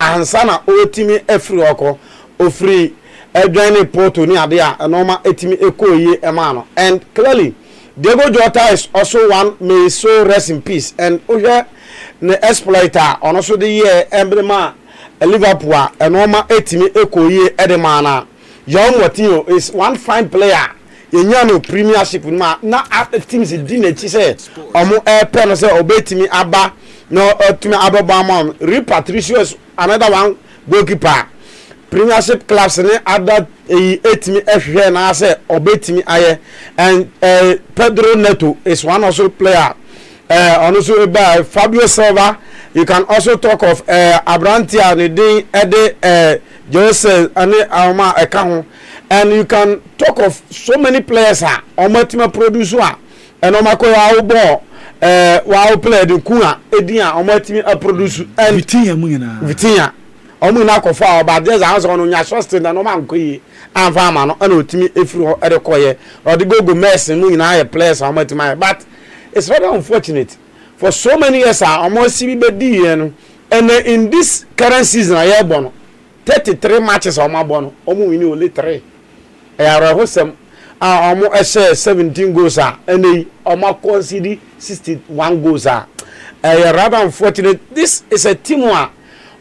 ansana otimi efri oko ofri edwane Porto ni ade a eno ma etimi ekoyi ema no and clearly Diego Jota is also one may so rest in peace and oje ne exploiter ono so the year emblema Liverpool and Oma etimi ekoyi edemana Young Watio is one fine player yenyano Premiership na teams di say omo pen say obetimi aba no otimi ababa Patricio is another one goalkeeper Premiership clubs ne other etimi ehwe na say obetimi aye and Pedro Neto is one also player also by Fabio Silva. You can also talk of Abrantia Ede Jose and Alma Ekahon, and you can talk of so many players Omatima producer and Omako Aubo Wow player the Kuna Edia Omatimi produce and Vitinha Omuna Kofa but there's answer on your trust and Oman Kui and Farman and Otimi Efru Edekoye or the Gogo Mess and Muna players Omatima but it's rather unfortunate for so many years almost CBD and in this current season I have won 33 matches on my bono almost win only 3 I are hosem almost 17 goals and they almost concede 61 goals rather unfortunate. This is a team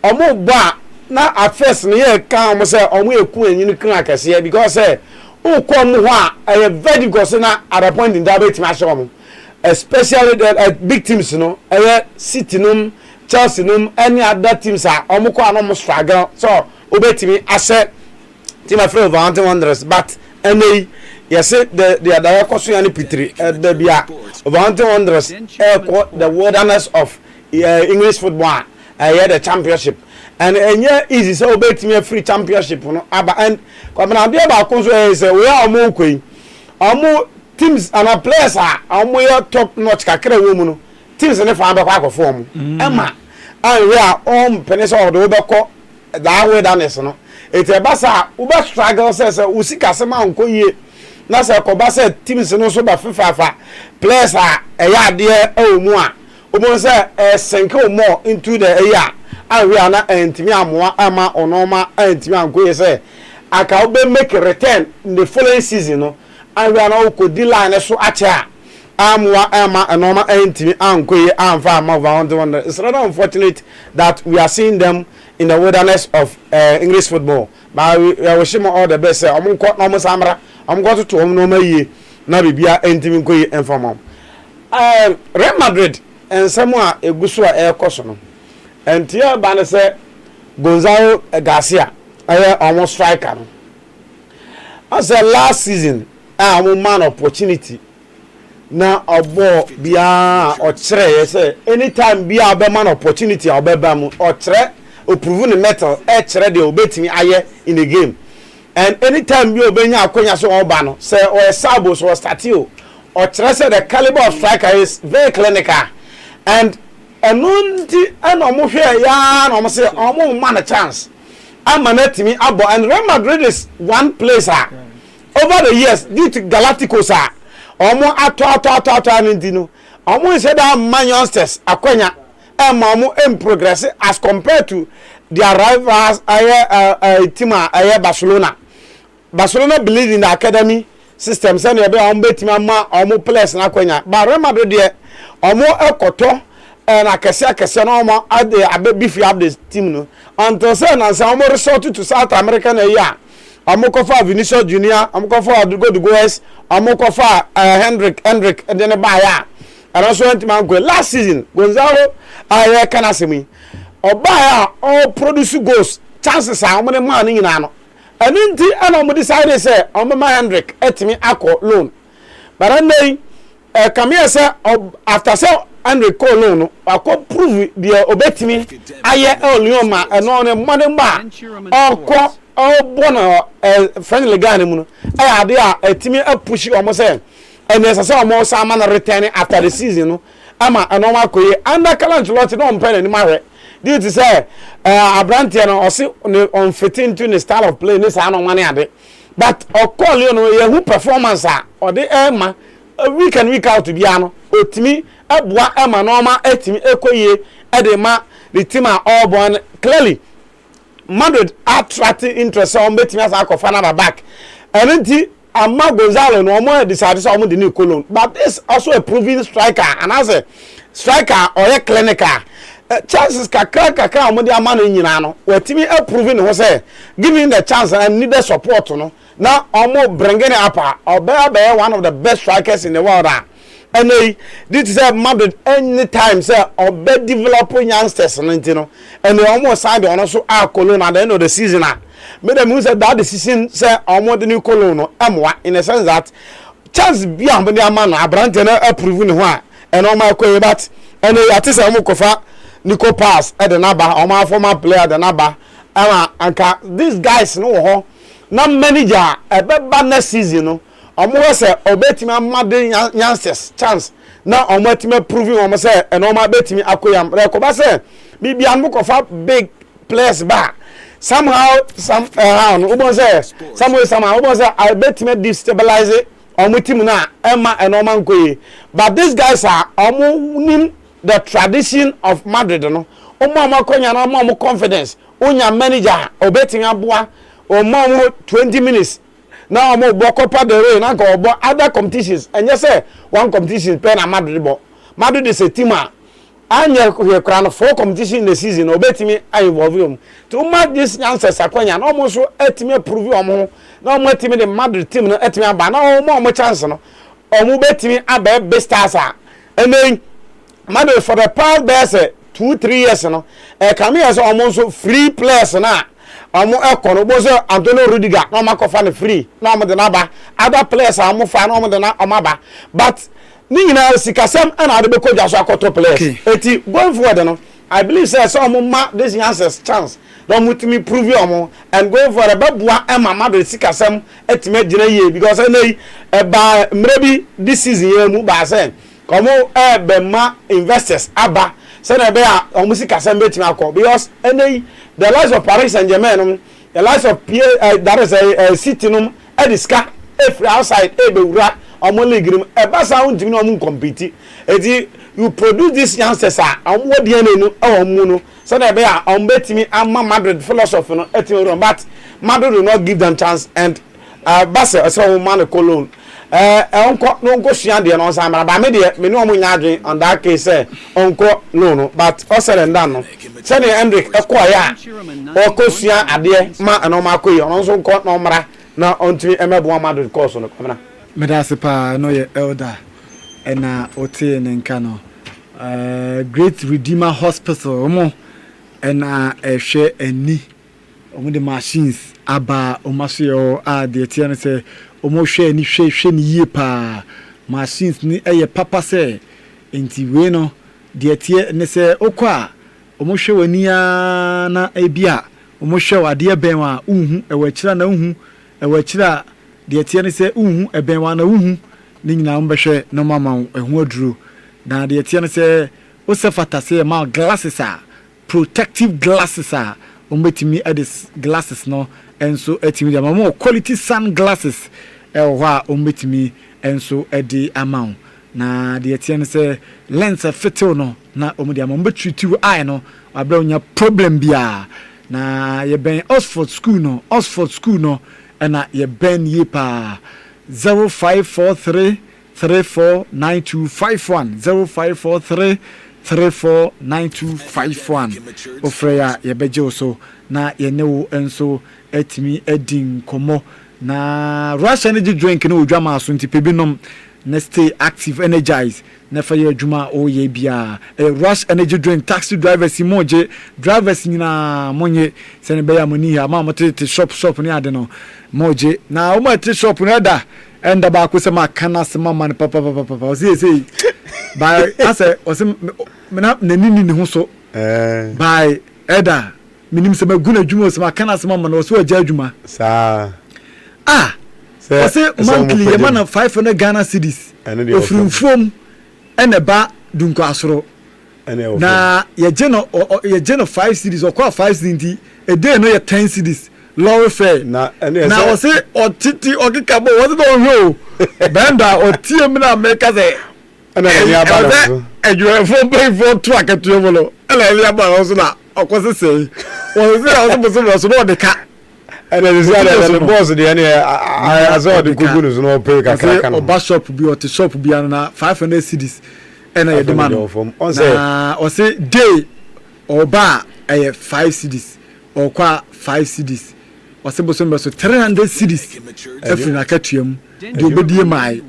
omo ba na at first no ye kan omo say omo eku enyin kan akese because o kom ho a very because na at a point in that bit ma show especially the big teams no City no Chelsea no any other teams are omo ko anom struggle so obetimi ase team afraid of Wolverhampton Wanderers but any yes the other question any pitri the bia Wolverhampton Wanderers the wilderness of English football the championship and easy so obetimi a free championship no aba and come na bia ba ko so is we are omo kwin omo teams and our players are omo top notch kakra wo mu no teams ne fa ba kwa form ema and we are on peninsula of the obeko that wilderness no it e basa we be struggle say usika se ma nko yie na say ko ba say teams no so ba fifa players are eya de e mu a omo say sink more into the area and we are na entimi amoa ama onoma entimi anko ye say aka we make return in the following season no and we are now ko di line so acha amwa ama enoma entimi anko ye amfa ama over. It's rather unfortunate that we are seeing them in the wilderness of English football. But we wish them all the best. I'm going to Samra. I'm going to no may na bibia entimi ko ye inform. Real Madrid and someone a gusua air cosono. And here ban say Gonzalo Garcia almost striker. I said last season I'm a man opportunity. Na obo bia o kire say anytime bia be man opportunity obeba mu o kire o prove the metal e kire de obetimi aye in the game and anytime bia obenya akonya so oba no say o sabo so start o kire say the caliber of striker is very clinical and enunti and omo hwe ya na omo say omo man a chance amanatimi abo and Real Madrid is one placer over the years due to Galacticos omo ato nintino omo say that man youngsters akwanya omo in progress as compared to their rivals team Barcelona believe in the academy system say na be omo betima ma omo players na akwanya but Real Madrid there omo ekoto na kese na omo ade abebifi up the team no until say na omo resort to South America na year Amokofa Vinicius Junior, Amokofa Dugoes, Amokofa Hendrick, and then a buyer. And also went to Mango last season. Gonzalo, I can ask me. Or buyer, all produce goals. Chances are how many money in ano. And then I decided to say, I'm my Hendrick, et me acco loan. But then come here, say, after so Hendrick call loan, I could prove the obetimi. I Lioma and on a money bar. Or bona friendly guy mu I dey a timi push almost say and there's some more man returning after the season no ama normal koye under challenge lot no pen ni mare due to say Abrantia no on fitting to the style of play this no money ade but call you know ye who performance or the week and week out to be ano otimi aboa ema normal etimi ekoye e dey ma the team are all born clearly Madrid attracting interest on betting as a cofana back. And then Amma Gonzalo no more decided to the new column. But this also a proven striker and as a striker or a clinical. Chances kaka mo dia man nyina where Timmy proven was say giving the chance and need the support no. Now almost bringing it up or be one of the best strikers in the world. And this is a Madrid anytime say or be developing youngsters and they almost signed on also our Cologne at the end of the season. Made them say that decision say almost the new Cologne in a sense that chance beyond the man Abrante approving one and all my but and at least I'm kofa Nico Pass at the Naba or my former player at the Naba and these guys know not manager a bad next season no. Omo say obetimi amade youngsters chance na omo etime proving omo say and omo betimi akoyam rekoba say bibia mo kofa big players ba somehow omo say somehow omo say I betimi destabilize omo team na ema and omo nkoye but these guys are omo nim the tradition of Madrid no omo akonya na omo confidence onya manager obetimi aboa omo 20 minutes now I'm about Copa del Rey, now go about other competitions. And you say one competition pen a Madrid. Madrid is a team. anya kura no 4 competition in the season obetimi I involve him to mark this answers akwanya no mo so etimi prove omo no mo etimi the Madrid team no etimi aba na mo chance no omo betimi aba best stars and then Madrid for the past best 2-3 years no come here so omo so free players na omo ekono bo so Antonio Rudiger no makofa no free no omo de na ba other players omo fa no omo de na omo ba but ni nyina sikasem ana ade be ko jaso akoto players eti going forward no I believe say some ma this answers chance don't move me prove you and going for a babua Emma Madrid sikasem etime gina ye because I ba maybe this season ye mu ba say come be ma investors aba say na be a omo sikasem betime akọ because the likes of Paris Saint-Germain the likes of that is a city no e diska every outside e be wura omo league rim e ba sa untimi no omo compete eti you produce this youngsters omo DNA no omo no so na be a omo betimi amma Madrid philosophy no etimi run but Madrid will not give them chance and Barca so man Cologne onko no go sua de no samara ba me de me no omo nya adwen on that case onko no but osere ndan no se ne Hendrik ekoya oko sua ade ma no ma koyi ono so nko no mara na ontimi emebo Madrid course no kamera medase pa no ye elder ena otie ne nka no Great Redeemer Hospital omo ena ehwe ani omo de machines aba omaso de tie ne se omo hwe ni hwe ni yie pa machines ni eye papa se enti we no de tie ne se okwa omo hwe wani na ebia omo hwe wade ben wa unhu ewakira na unhu ewakira de tie ne se unhu eben wa na unhu ni nyina mbehwe no mama ehu aduro na de tie ne se o se fatase ma glasses protective glasses ombetimi edis glasses no enso etimi de ma quality sunglasses ehwa ombetimi enso edi amount na de tie ne se lens fitil no na omudi ama mbetreat eye no abra onya problem bia na ye ben Oxford school no and ye ben ye pa 0543 349251 0543 349251 ofreya ye beje so na ye newo enso etimi edin komo na Russian energy drink no odwama so ntipe binom na stay active energize na fa ye adwuma o ye bia rush energy drink taxi drivers moje drivers nyina monye se ne be ya moni ha ma motete shop ni ade no moje na o ma te shop no da enda ba ko se ma kana se mama ne papa o sei ba ase o se na nini ne ho so by eda minim se maguna adwuma se ma kana se mama no so agya adwuma sa I say monthly ye man 500 Ghana cedis ofrumfom ene ba dunko asoro na ye geno 5 cedis or 5 cedis a day no ye 10 cedis low fare na I say otiti okikabo what don know benda otiem na make say ana ya ba you from pay for track to evolo ele ya ba so na okose say o say so no de ka and then the boss the I saw the Google no pay kakaka no oba shop bi or the shop bi na 500 cedis and I demand on say day or bar 5 cedis or kwa 5 cedis or say so 300 cedis every na katuam de obedie mai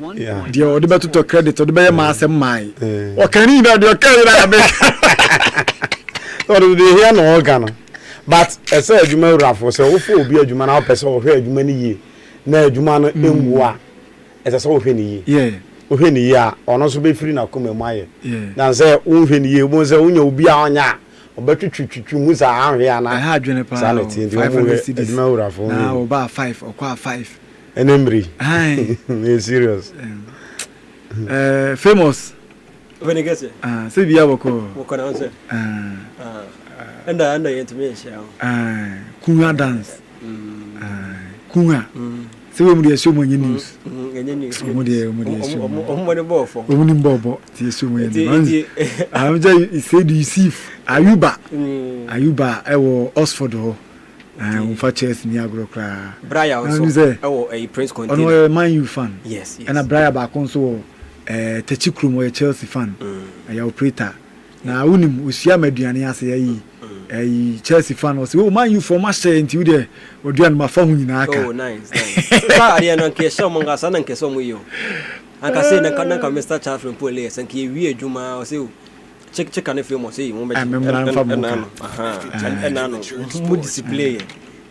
de o de beto to credit o de be ma asem mai o kan ni na de o kan na be o de here no organ but ese adwuma rafo se wo fo obi adwuma na opese wo hwe adwuma ni yie na adwuma no enwua ese se wo hwe ni yie wo hwe ni yie a ono so be free na koma mu aye na se wo hwe ni yie mo se wonya obi a onya obetwitwitwu mu za ahwe ana ha adwene pa sanity ndi wo adwuma rafo na wo ba 5 okwa 5 enemri hey serious famous when you get it say biya boko na onse anda intimation kunga dance kunga se we mu de show mo news mo de bofo mo ni bobo ti show mo news am just say do you see Ayuba ewo Oxford ho for Chelsea ni agro kra Brian also a Prince Container ono Man U fan yes and a Brian ba kon so Techikrum or Chelsea fan ya operator na unim usia maduane ase ayi Chelsea fan o say o man you for match into you there oduan ma fa hu nyina aka. Oh nice. Sa ari na nke so mo ngasa na nke so mo yo. Anka say na Mr. Charles from Police and ki wi adwuma o say check an film o say mo be. Na no mo display.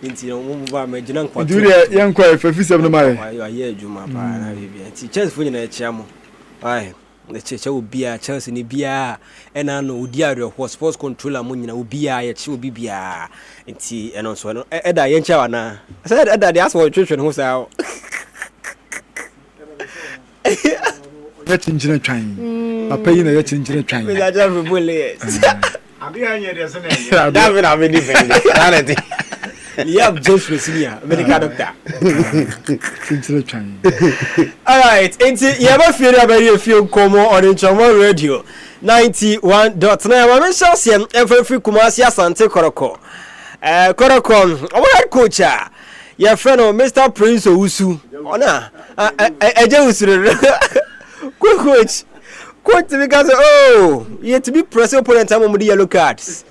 Inti no mo ba ma gina nkwato. Dure yan kwa fafisem no mare. Aye adwuma pa na bibia. Ti Chelsea fo nyina ekia mo. Ai the cheche obia Chelsea ni bia ena no odi are sports controller mo nyina obia ye che obi bia nti eno so no eda ye ncha wana say eda dey ask for twetwe no say get engineer trying papa yi na get engineer trying we got to bully abi anya dey say na David am defend that yeah, Joshua Senior, medical doctor. Alright, you ever feel very few come on in Chamo Radio 91.9. I'm sure some every Kumasi Asante Koroko. Koroko, our coach, your friend Mr. Prince Owusu. Ona, coach, because you have to be pressing opponent time with the yellow cards.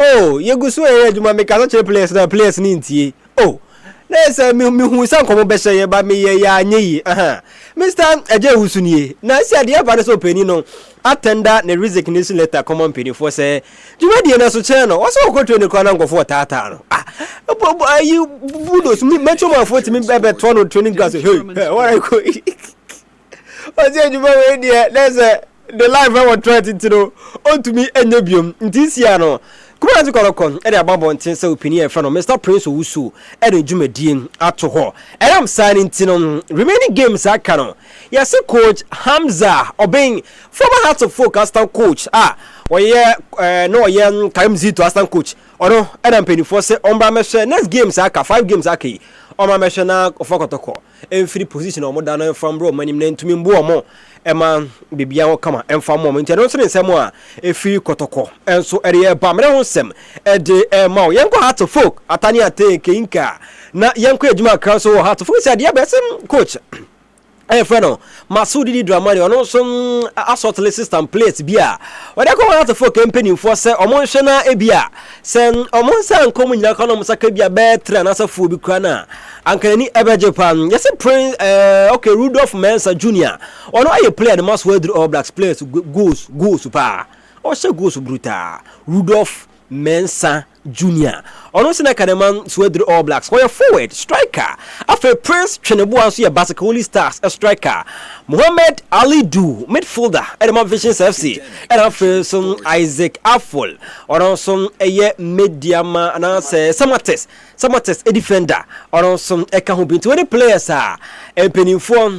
Oh, you go so ahead to make a players the players need. Oh, let's me who some come better by me ya ni. Mr. Ejewusuni. Na see the advance opening no. Attender the resignation letter common penny for say. You ready na so channel. What's all go to the corner go for tata. Ah, you bulldogs me metro man for me be 220 gas. Hey, what I go. I say you ready there's the live I want trying to know. On to me enyebium. Ntisia no. Kuma to Korokon, e dey ababo ntin say opinion from Mr. Prince Owusu e dey dwumadie ato ho. E am signing tin remaining games aka no. Yes, coach Hamza Obeng, former Hearts of Folk assistant coach. No ye time to assistant coach. Ono e dey penifo say omba me next games aka 5 games aka. Oma me na ofokotoko. E free position omo da no from bro manim na ntumi mbo omo. Ema bibia wo kama emfa mo nti no so nsem a efi kotoko enso ere ba mere ho nsem e de ma wo yenko Hearts of Folk atani ateke inka na yenko adwuma kan so Hearts of Folk say de besem coach friend Masudi Dramani ono so assault system place bia we dey come Hearts of Folk company for say omo hwe na ebia say omo nsa nkom nyina kan omo saka bia be tra na safu bi kwa na ankani ebe Japan yes Prince okay Rudolph Mensa Jr. ono aye player the must wear All Blacks players goes pa o she goes brutal Rudolph Mensa Jr. Ono sina kademan swedru All Blacks. Where forward striker after Prince Chenebu anso ye Basakoli Stars a striker. Muhammad Ali Du midfielder Edema Visions FC. And after some Isaac Affol. Ono some eye mediama anase Samates a defender. Ono some eka hu bintu any players are penifo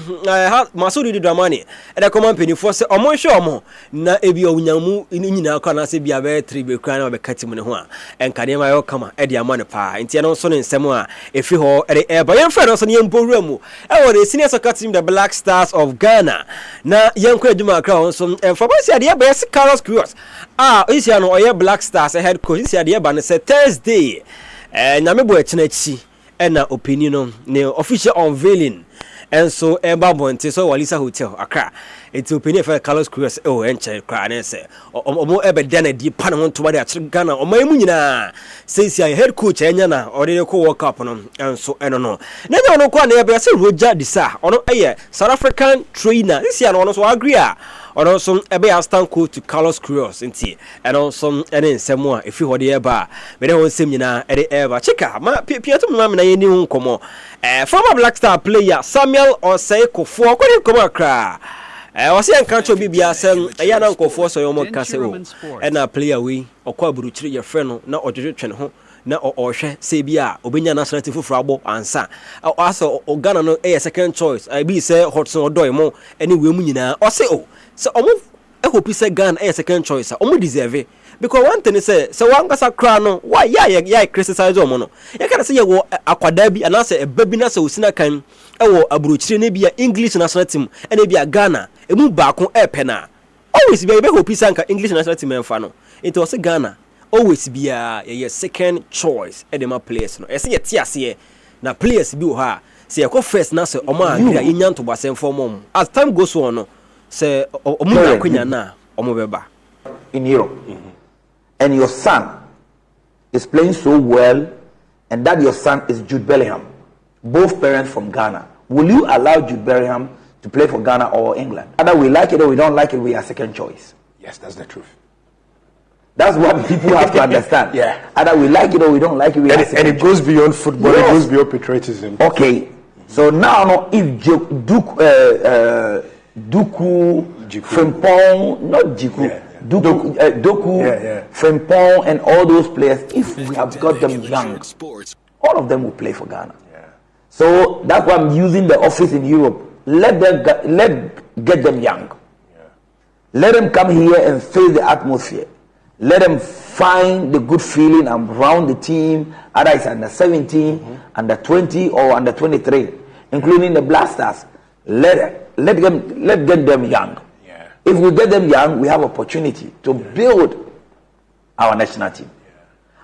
Masudi Dramani. And a common penifo se omo show omo na ebi onyamu nyina akana se bia be tribe kran be katimu ne ho a enkadema yo kama e dia mane pa ntia no so ne nsem a efi ho e e ba yemfa no so ne yempowura mu e wo the senior soccer team the Black Stars of Ghana na yenko aduma akra ho so emfa ba sia de ba yes Carlos Cruz isia no oye Black Stars head coach isia de ba ne say Thursday nyame bo echinechi e na opinion no ne official unveiling and so Emba Bonte so Walisa Hotel Accra it's opinion for Carlos Cruz enche kra na say omo ebe dana di pan won to wade Ghana omo emu nyina say head coach enya na already ko World Cup no and so eno no na nya no kwa na ebe say Roger Disa ono South African trainer this year no so agree ono so ebe assistant coach to Carlos Cruz nti eno so ene nsemo a efi hode eba me de won sem nyina ede eba chika ma piato ma na yeni hu nkomo former Black Star player Samuel Osei Kofo kwani nkomo akra wasi enkancho bibia sem eya na nkofo so yomo kase o na player we okwa aburuchiri ye frɛ no na odwetwe ho na ohwe se bia obenya national team fufura abo ansa aso Ghana no second choice I be say Hudson Odoi mo anyway mu nyina o se o so omo hope say Ghana second choice omo deserve because one thing say one gasa kra no why ya criticize omo no ya kana say ye wo akwada bi ana say baby na say osina kan ewo aburuchiri ne bia English national team ene bia Ghana emu baako pena always be hope say anka English national team enfa no it was Ghana always be a second choice edema players no ese yeti ase na players bi wo ha say go first na say omo agree yin to basem for mom as time goes on no say omo na kwanya na omo beba in Europe, and your son is playing so well, and that your son is Jude Bellingham, both parents from Ghana, will you allow Jude Bellingham to play for Ghana or England? Either we like it or we don't like it, we are second choice. Yes, that's the truth. That's what people have to understand. Yeah. Either we like it or we don't like it, we are second choice. And it goes beyond football, it goes beyond patriotism. Okay. So now, if Duku, Frimpong, not Jiku, Doku, Frimpong, and all those players, if we have got them young, all of them will play for Ghana. So that's why I'm using the office in Europe. Let get them young. Let them come here and feel the atmosphere. Let them find the good feeling around the team, either it's under 17, under 20, or under 23, including the Blasters. Let get them young. If we get them young, we have opportunity to build our national team.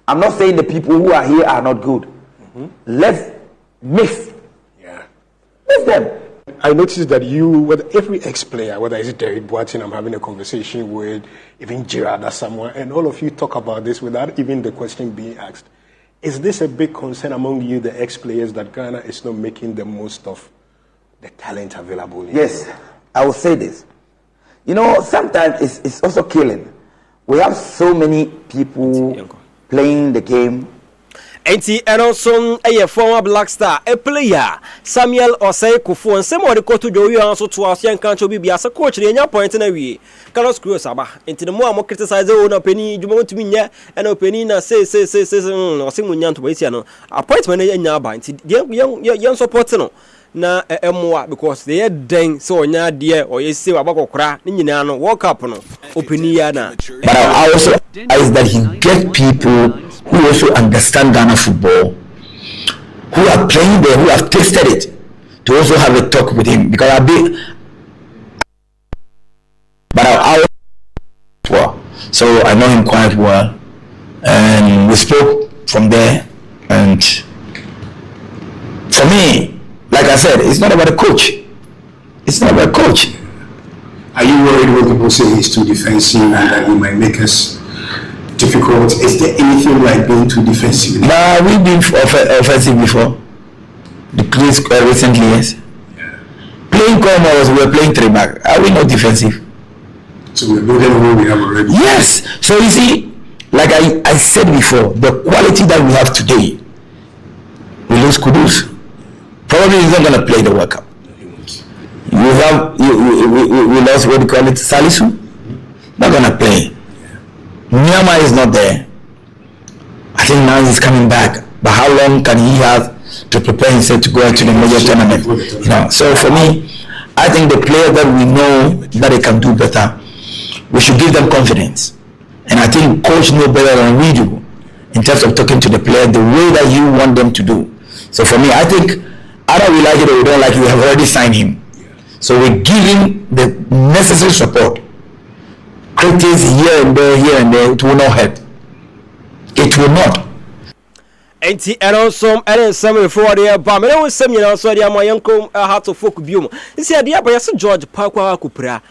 I'm not saying the people who are here are not good. Let's mix. Mix them. I noticed that with every ex-player, whether it's Derek Boateng, I'm having a conversation with, even Gerard or someone, and all of you talk about this without even the question being asked. Is this a big concern among you, the ex-players, that Ghana is not making the most of the talent available? Yes, I will say this. You know, sometimes it's also killing. We have so many people playing the game. Enti Eronson a former Black Star, a player, Samuel Osei Kufu, and some of the Kotu Joey also to us young country be as a coach in your point in a way. Carlos Cruz Saba, into the more criticize own opinion, you want to mean ya, and opinion say, or sing Munyan to Wasiano. Appointment in Yaba, young supporter. Na emwa because they are dang so nya dear or you say about cra no walk up no opinion na. But I also is that he get people who also understand Ghana football, who are playing there, who have tasted it, to also have a talk with him, because I well, so I know him quite well, and we spoke from there. And for me, like I said, it's not about a coach. It's not about a coach. Are you worried when people say he's too defensive and that he might make us difficult? Is there anything like being too defensive? Nah, we've been offensive before. The place recently, yes. Yeah. Playing Comos, we were playing 3-back. Are we not defensive? So we're building on what we have already. Yes. So you see, like I said before, the quality that we have today, we lose Kudus. Probably he's not going to play the World Cup. We lost, what do you call it, Salisu? Not going to play. Myanmar is not there. I think now he's coming back. But how long can he have to prepare himself to go into the major tournament? You know, so for me, I think the player that we know that they can do better, we should give them confidence. And I think coach knows better than we do in terms of talking to the player the way that you want them to do. So for me, I think either we like it or we don't like it, we have already signed him. So we give him the necessary support. Critics here and there, it will not help. It will not. Enti Eronson and some for the bomb. I was some so the my uncle had to folk bium. He said, "Dear, but George Parkwa Kupra.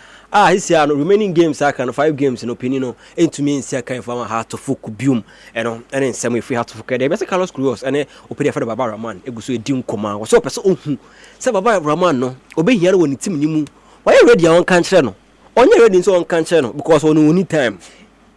He said, remaining games, I can 5 games in opinion, and to me, I can find heart to folk bium, and in some if we have to forget the best Carlos Cruz and open for the Baba Raman, it was a dim command, was so person. Say Baba Raman, no, obey here when it's him. Why are you ready on country? Only ready so on country because on only time.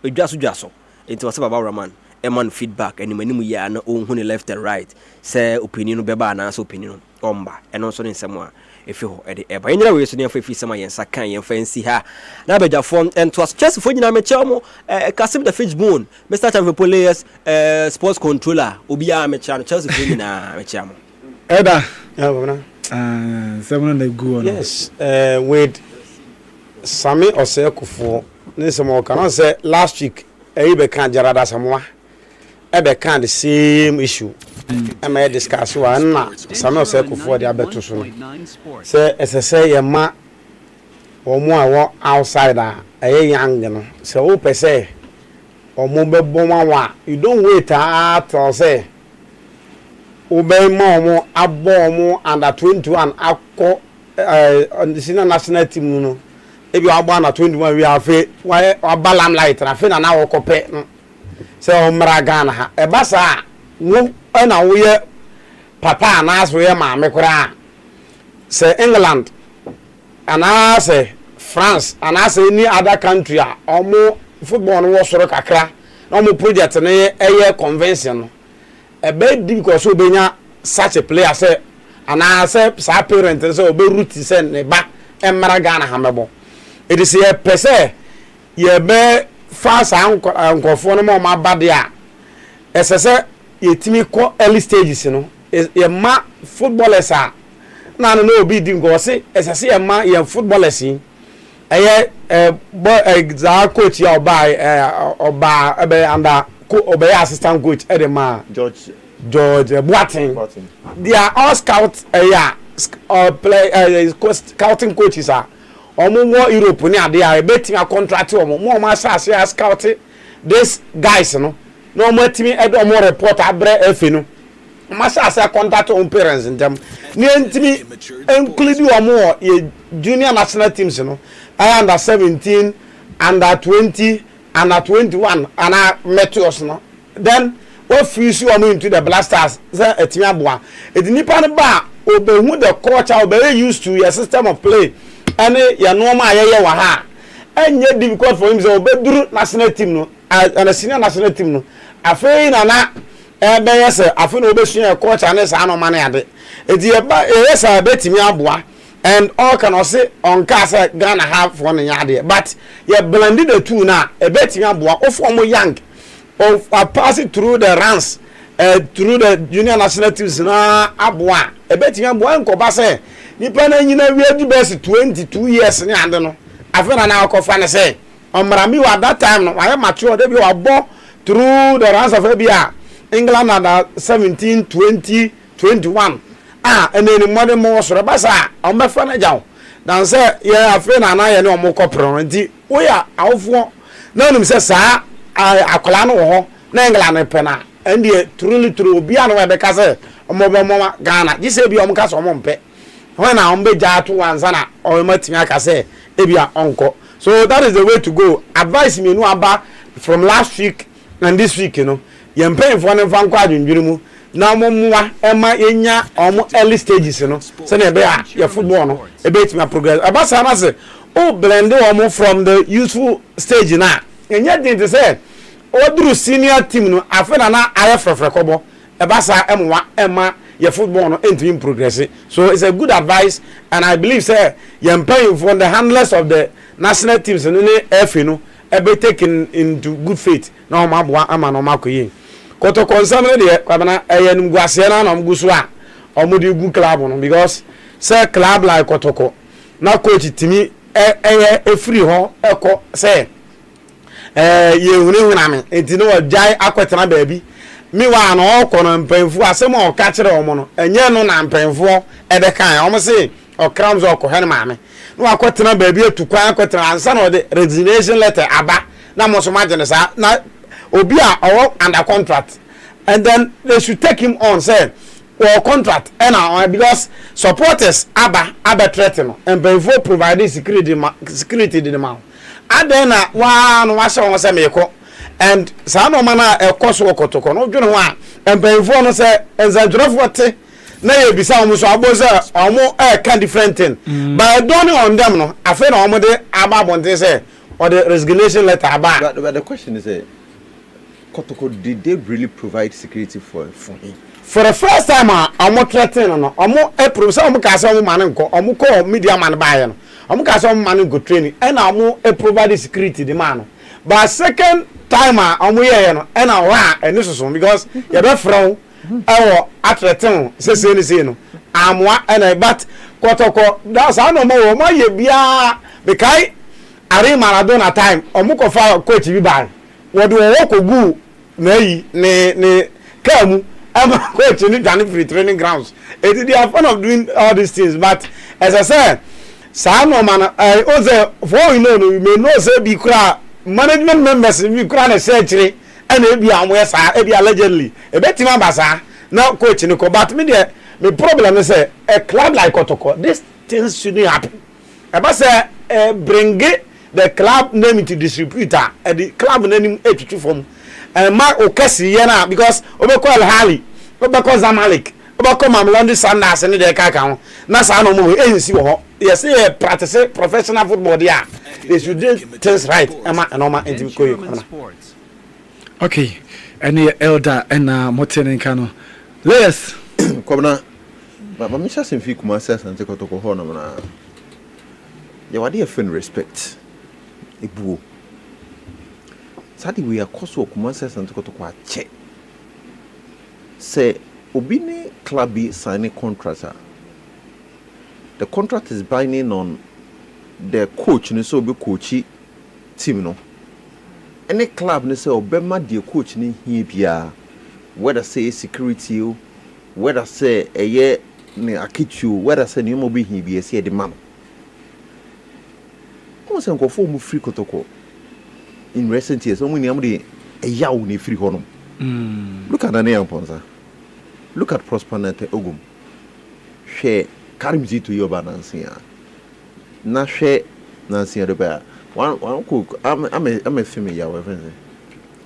We just it was Baba Raman. Man feedback and many ya no own left and right. Say opinion beba and answer opinion omba and also in somewhere. If you at the air, but anyway, so near for some and Sakan and fancy her. Now, better phone and twas just for you, Mechamo, Cassim the Fish Bone, Mr. Police, sports controller, Ubia Mechano, Chelsea Mechamo. Eda, 700 go. Yes, with Sammy or Sekufu, Nisamo cannot say last week, Ebe can't Jarada Samoa. Ebe can't the same issue. I may discuss one now. Some of the for the abetu say, as I say, a ma or more outsider, a young, you know. So, per se, or mobile bomber, you don't wait at or say, obey more, abo more under 21 on the senior national team. ebi wagba na 21 we afi wabalam light na fe na wokope se o mra Ghana ha e ba sa wo na wo ye papa na so ye ma me kura se England ana se France ana se any other country a omo football no wo soro kakra na omo project na eye convention no e be di because obenya such a player say ana say sa parent say oberuti say ne ba emara Ghana ha mebo it is a pese ye be fast ankofo no ma ba de a esese yetimi ko early stages no ye ma footballers a na no obi di ngo say esese ye ma ye footballers yi eye za coach ya oba ebe under obey assistant coach edema George Boateng. They are all scouts scouting coaches are more Europe ni they are betting a contract more master scout these guys no more team more report abre efe no master contract on parents in them ni ntimi include more junior national teams no under 17 under 20 under 21 and meteors no then what frees you into the blasters say etimia boa edinipa ne ba obehu the culture obe used to your system of play and your normal ayeye wa ha enye difficult for him say obeduru national team no and senior national team no afei na be yes afei no obesu your culture na sa no man ade edi e ba yes betimia boa and all can say on case Ghana have one yade but you blended the two na e betimia boa ofo young of passing through the runs through the junior national teams na aboa e betia boa nkoba say nipa na nyina wi adi best 22 years ni ande no afena na akofa ne say omrami wa that time no why mature dey be wa bo through the runs of Abia England under 17 20 21 and any modern more so basa o me fa na jaw dan say ye afena na ye ne omokopro nti we ya awfo na num say sa akola no ho na England pena and truly true obi anu we be ka say omo Ghana gise bi omo ka so omo mpe when na ombe ja to wanza na o matimi aka say ebia onko so that is the way to go advice me no aba from last week and this week you know ye mpe for ne fa kwa adwendwere mu na omwa ema yenya omo early stages you know so na be ya football no e be timi progress abasa na say o blend omo from the youthful stage na enya din to say oduru senior team no afena na aye frefre kobo e basa emwa ema your football no entering progress so it's a good advice and I believe say you paying for the handlers of the national teams no FA no e be taken into good faith na o maboa ama no makoyi koto concern de kwabana eyenum guase na no mguso a o mo de gu club no because say club like kotoko na coach timi free ho eko say ye hunu na me enti no ojai akwetena baabi mi wa na okono mpanfu asem o ka kire o mo no enye no na mpanfu e de kan o mo se o crowns o ko he na me no akwetena baabi atukwan akwetena ansa na o de resignation letter aba na mo so magene sa na obi a o under contract and then they should take him on say or contract and because supporters aba threaten no mpanfu provide security the man adena wa no wa se won se meko and sa no mana ekoso okotoko no dwene ho a empanfo no se enzadrofo te na ye bisa omo so aboza omo can different thing but don't on them no afa na omo de ababonte se or the resignation letter aba but the question is kotoko did they really provide security for him for the first time omo threaten no omo approve say omo ka say omo man nko omo call media man baaye no omo ka say omo man go training and omo provide security the man but second time omo ye no and wa eni soso because ye be from ewo athreaten say no amwa and but kotoko that's how no mo ye bia bekai are Maradona time omo ko fa coach bi ba wo do wo ko gu na yi ne kamu am coach ni down free training grounds they are fun of doing all these things but as I said sa no man oze for you know we may know say bi kura management members bi kura na search and e bi amwe sa e bi allegedly e betima basa na coach ni ko but me the problem is say a club like Kotoko this things shouldn't happen e ba say bring the club name into distributor the club name etwitwi from ma okasi yana because obeko Al Ahly obeko Zamalek obeko Mamelodi Sundowns ne de kaka ho na sa no mo ensi wo ho yes practice professional football there they should do things right ama normal into koyi okay any elder and Motene Kano yes komna ba mi sha sem fi kuma se asante kotoko ho no na ya wade friend respect ebuo sadi we akoso kuma se asante kotoko ache say obini club signing contract the contract is binding on the coach ni so be coachi team no any club ni say obema the coach ni hie bia whether say security whether say eye ni akichu whether say ni mo be hie bia say the man o say nkofo mu free kotoko in recent years omu ni am de eyawo ni free honom look at Daniel Ponza, look at Prosperity Ogum she Karim Zito yoba nansia na hwe nansia de ba one cook I'm a female yawo friend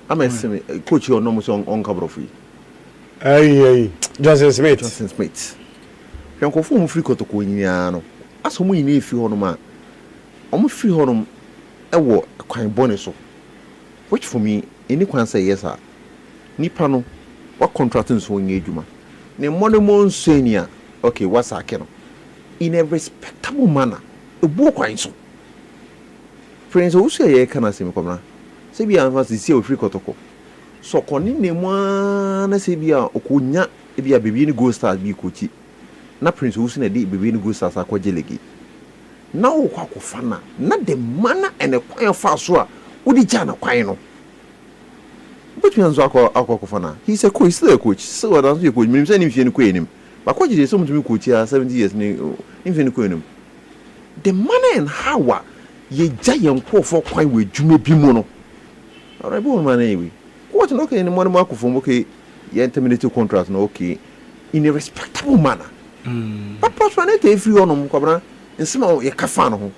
I'm a semi coach your normal song on Cabrofi Johnson Smith hwe ko mu free kotoko nyia no aso mu nyina efi honom a omo free honom ewo kwan bone so which for me any kwan say yes sir nipa no what contracting so nye adwuma ne money monsenia okay what's akeno in a respectable manner ebu kwan so friends who say ye kana sim komna se bia anfa se free kotoko so koni ne mu na se bia okonya e bia bebi ni go stars bi kochi na prince who say dey bebi ni go stars akwajelegi na wo kwa kofana na the manner and the kwan fa so a odi jana kwan no but me anzo akwa he's a coach, he's still a coach. So that's your coach. Me say him fie ni ko enim. But coach dey so much me coach here 70 years ni him fie ni ko enim. The manner and how ye giant ko for kwan we dwuma bi mu no. Alright, bo man anyway. What no okay ni mo no akofo okay ye terminate contract no okay in a respectable manner. But Prosperity every on kwabra nsema ye kafa no ho.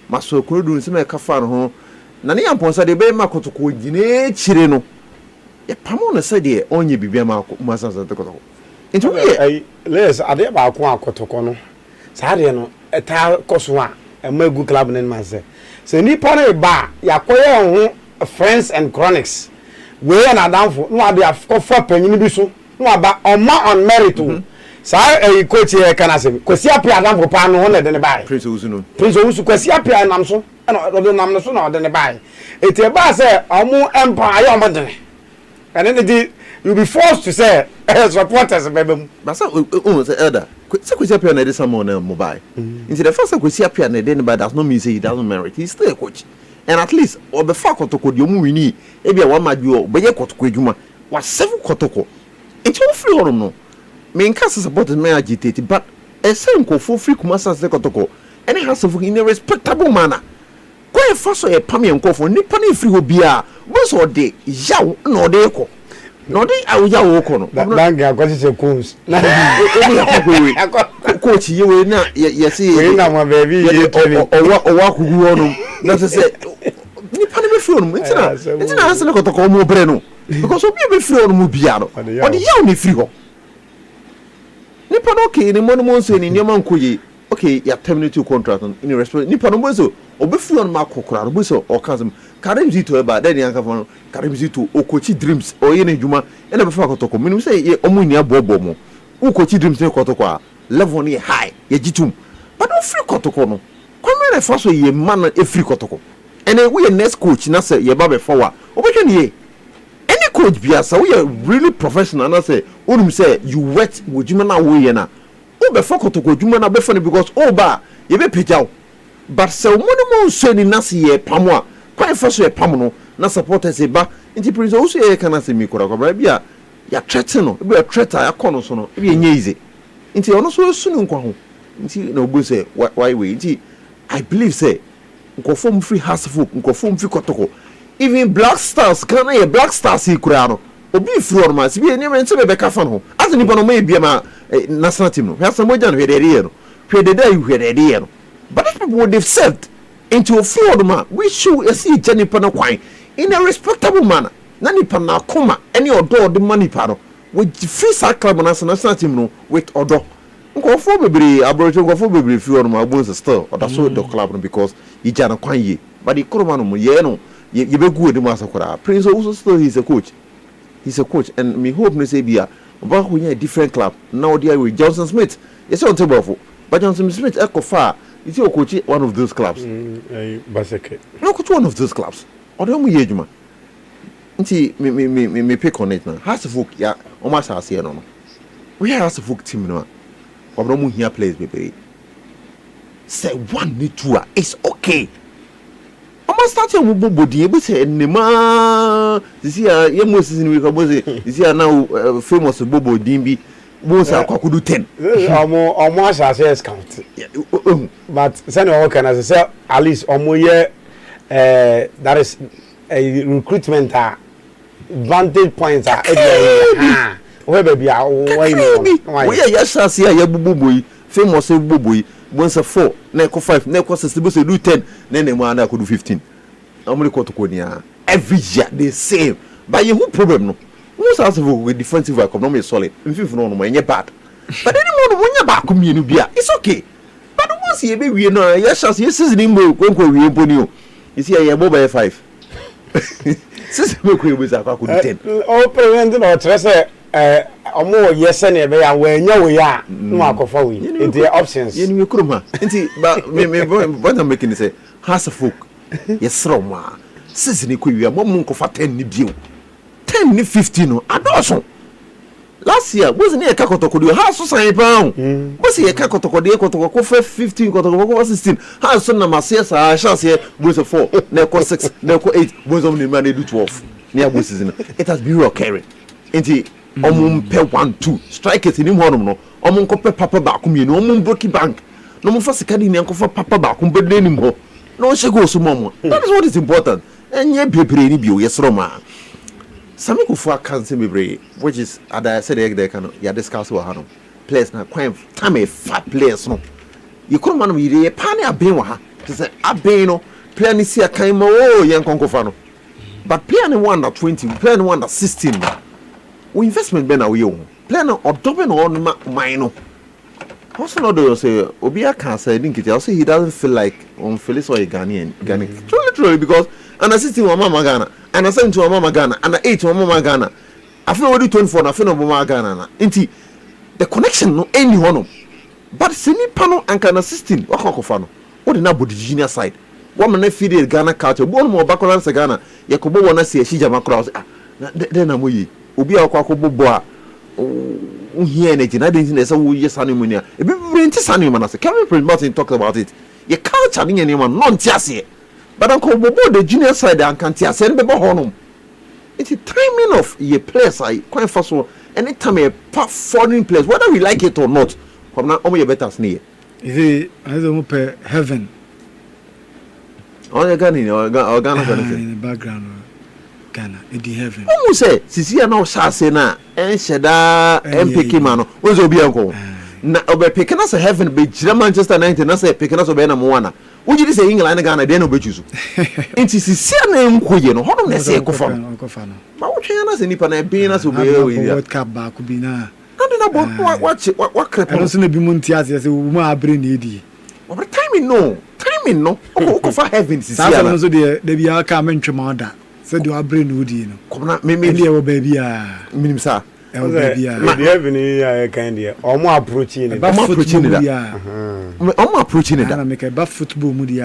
Maso kodu nsema ye kafa no ho. Na ne yamponsa de be makotoko gine chire no. Ya pamona said de onye bibia masa sa tekotoko. Into we les ade ba ko akotoko no. Sa de no eta koso a emagu club nen man se nipa na ba yakoye ho friends and chronics we na danfo no ade akofa panyin bi so no aba on merit sa coach e kana se kwesi apia danfo pa no na de ne bai Prince Usu kwesi apia nam so na do nam no so na de ne bai ete ba se omu empire ayo omodene and then you'll be forced to say supporters baby but so say elder kwesi apia na de someone on mobile into the first kwesi apia na de ne bai does not mean say he doesn't merit. He's still a coach and at least obefa kotoko de omu wini e bia wa madwo obeye kotoko adwuma wa 7 kotoko it all free on no me nka support me agitate but a senko for free kuma sa se kotoko and has of in a respectable manner go e fa so e pam yankofo nipa na free obia bo so de yaw no de ko no de yaw ko no banga kwati se coons na coach ye we na ye see we na ma baby ye owa kugu ono na se nipa na be free ono ntina hasa na kotoko mo bre no because obi be free ono mo bia no o de yaw ni free ho nipa no okay ni mo nso ni nyama nkoye okay ya terminate contract in respect nipa no so obefu on makokora no so o kanzem Karim Zito eba then yanka fo Karim Zito o coach dreams o ye ne djuma e na be fa kotoko minimum say ye omu ni abobo mo o coach dreams ne kotoko a level ni high ye jitum but o free kotoko no kwame na fa so ye man e free kotoko and we ye next coach na say ye ba be forward obehwe ni ye any coach biasa we are really professional na say onum say you wet wojuma na wo ye na o be fokoto ko dwuma na be fane because o ba ye be pejaw but say mo no so ni na se ye pamo a kwa fa so ye pamo no na supporters e ba nti prince o so ye kana se mi kora kwa bia ya threaten no be threaten ya kono so no be nye ize nti ono so sunu nkwa ho nti na obo say why we nti I believe say nkofo m free house folk nkofo m free kotoko even Black Stars kana ye Black Stars e kura no obi free on ma se bi eni mente be ka fa no azu ni bono ma e bia ma national team no hwasa moja no hwede ye no hwede da hwede ye no but these people they've served into a field man we should see Jenny Panaquine in a respectable manner. Nani Panakoma, any odor the money paro, with free club and national team no with odor. Go for baby, Aboriginal go for baby if you are my bones still, or that's so the club because he jana quine. But the Kurman, no, you be good the master. Prince also still he's a coach. He's a coach, and me hope no say be about when a different club. Now they are with Johnson Smith. It's on table, but Johnson Smith echo far. Is your coach one of those clubs? Basically. No coach one of those clubs. Or don't we age man? Me pick on it now. Has a folk, yeah, almost as here no. We have a folk team no. Or don't here plays baby. Say 1 need 2 it's okay. Almost starting with Bobo Diego say Nema. This year, you must see we can say this year now famous Bobo Dimbi. Most are could do 10. Almost as yes count. But send all can as I say at least almost that is a recruitment vantage points are where baby are why yes I see a boy famous boy once a 4 neco 5 neco 6 do 10 then the man could do 15. I'm only to Konya every year the same but you who problem no most as with defensive economy solid in fifth no when you're bad but anyone when you're back community it's okay but once you baby you know yes as yes is in we you see a mobile 5 since we could do 10 oh preventing or trust more yes and when you are no for we into the options you could but what I'm making is say has a folk yes Roma since you could be a moment for 10 new 10 ni 15 no adoso last year wasn't a kakotoko house so pound was a kakotoko de kotoko 15 kotoko 16 house so na mases a chance here was a 4 neko 6 neko 8 was only man do 12 near was it has been recurring enti omum pe 1 2 strikers ni honum no omum ko pe papa ba ko mienu omum broki bank no mo fa sikadi ni anko fa papa ba ko bedde ni mo no shego so momo that is what is important enye bebre ni bio yesroma Sami Kufa can't say me which is as I said they can ya discuss what happen. Players na quite time a fat players no. You come man we dey pan a ben wa ha. Say aben no player ni see a kind oh yan konkofa no. But player ni one 20, player ni one 16 no. We investment ben na we own. Player no odobe no on mine no. Also no do say Obia can say didn't it say he doesn't feel like on Phyllis or a Ghanaian. Literally because and assisting wa mama Ghana and I sent to mama Ghana and I ate to mama Ghana. I feel already 24 I feel no mama Ghana. Inti the connection no any one. But seni pano and can assisting what kokofano. What na body junior side. One man feed the Ghana culture. One more background sa Ghana. Yakobo wanna see shija makro. Then amoyi. Obi akwa kobo boa. Here energy. I didn't say we just animunia. E be renti sanu man say. Kevin Prince Martin talked about it. Your culture ni anyone non tiase. But uncle Bobo the junior side and can't send bebo honum. It's a timing of your place. I quite fast one. Anytime a foreign place, whether we like it or not, from now on you better sneer. Is it I don't know heaven? Oh, you're Ghana or Ghana in the background. Ghana in the heaven. Who say? Sisi na shase na ensheda MPK man. Where's obi anko? Na obe picking us a heaven be Manchester United na say picking us obe na mwana. Would you say England Ghana then no bechusu? Inti sisi na nkoye no hono na say kofa. But what you na say nipa na be na so be we. World Cup ba ku bi na. And na what crap. I don't see be muntias say we ma abre na edi. But timing no. Kofa heaven sisi na. Sa so de be aka mentwema oda. Say do abre na odi no. Come na me dey wo ba bia. Minim sa. The heaven is kind of almost approaching it. I'm approaching it. I'm make a football moody.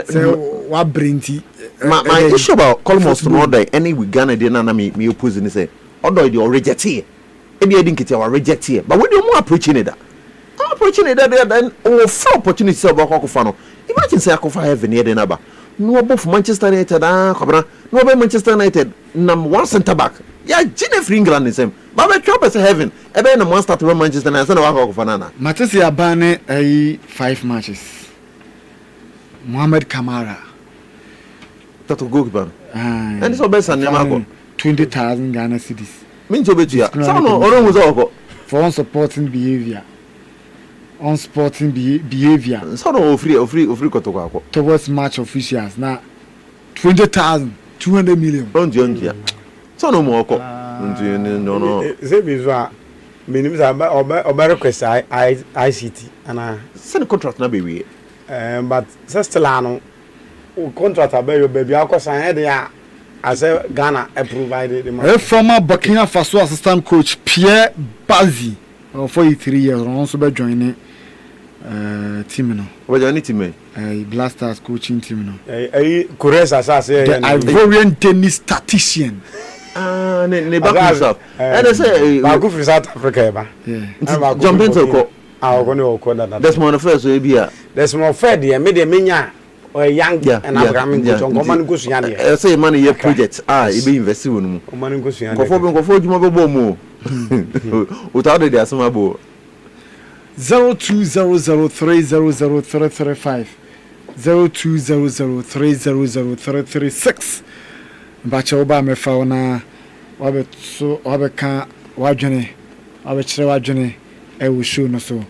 So what brinty? My issue about Colmos to order any we Ghana didn't me opposing say, although the reject here. Maybe I didn't get our reject here. But when you're more approaching it, I'm approaching it then four opportunities about Kokofano. Imagine say I could find heaven here the number. No above Manchester United, no about Manchester United, number one centre back. Yeah, Gene for England is him. But I drop as a heaven. I bet no one start to run Manchester United. I don't know what Fanana. Matisse Abane 5 matches. Mohamed Kamara. That will go ban. And it's all best and never 20,000 Ghana cedis. Mean to be here. Some or was over for unsupporting behavior. unsporting behavior. So no free kotoko. Towards match officials. Now 20,000, 200 million. So no more. No. Say bizwa. Minimum oba request ICT and send contract na be but still ano contract abeyo baby akosan there as Ghana provided the former Burkina Faso assistant coach Pierre Bazi for 43 years also be joining team no. What join team Blasters coaching team no. Kuresa say the Ivorian tennis statistician. Ne back himself. And I say back for South Africa ba. Yeah. Jump into ko. That's one of first we be a. That's more fair there me dey menya or young and Abraham go so man go suya there. I say money your project e be invest wo no. Man go suya. Go for djuma be bo mo. Without the asoma bo. 0200300335 0200300336 Bacha oba me fa na wabeka wadwene wabekire wadwene e wo show no so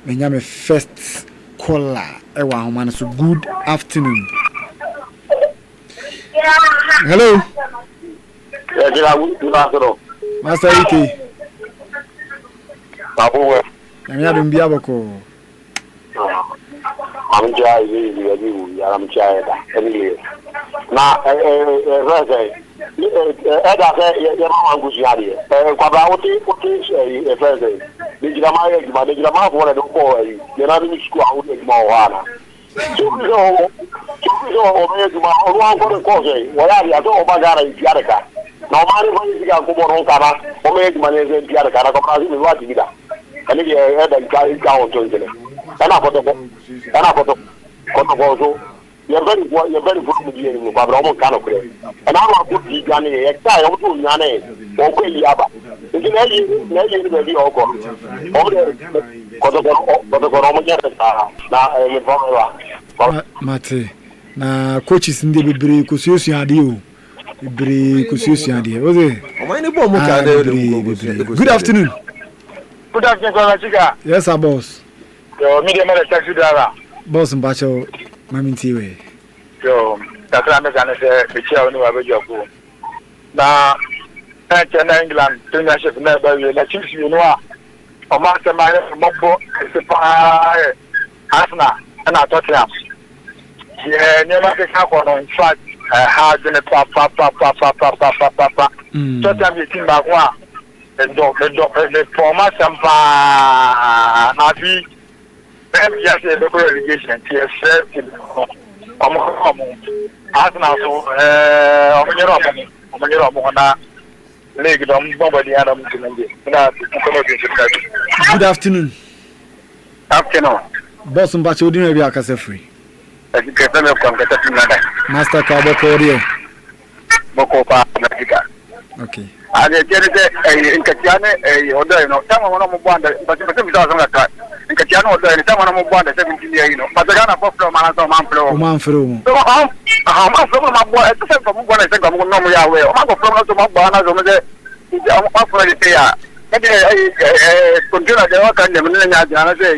menya me first caller e wa homa no so good afternoon. Hello. Master Ike. Babu. Ya dum bia bako. Amja yi ya amja da. Anyway. Na reze eda se ye ma ngusi ali kwa bra oti reze dijira ma bo le do ko ye na ni sku awu de ma wana so o me juma o wa ko se wa ya to o ba gara ya ka na o ma ni ko yi ga ko mo kana o me juma ne se ya ka na ko brazil wa ti gida ani ye eda ga o to ngene ana foto ko so you're very good with you, but I'm kind of great. And I'm a good Ghana, I want to Nane, or Yaba. You can never be all gone. Mate, na coaches in the Bibri Kususi Adio. Bibri Kususi Adio. Good afternoon. Good afternoon, Chica. Yes, our boss. Your media taxi driver. Boss and Bacho. Mamintiwe. Yo, that's what I'm saying. The chair only have a job. Now, England, Premiership never will achieve you know. A master man from Mobbo, Arsenal, and I thought him. Yeah, never take up on in fact, hard in a papa. Tottenham you think back one. The former Sampa Navi. Yes, the relegation. TSF. Arsenal so good afternoon. Afternoon. Boss Mbachi Odin be akase free. Master Cabo Kodio. Boko pa Africa. Okay. Ade jere in Katiane odo no tama wana mo bwanda but we don't know in Katiane odo ni tama wana mo bwanda 17 years but Ghana for man so man flow. Man flow. So man flow ma bo e se ko mo bwanda se ko mo no mo ya we o ma go flow so ma bwanda so mo se am offer the ya e konjura de wa kan de mun nya jana se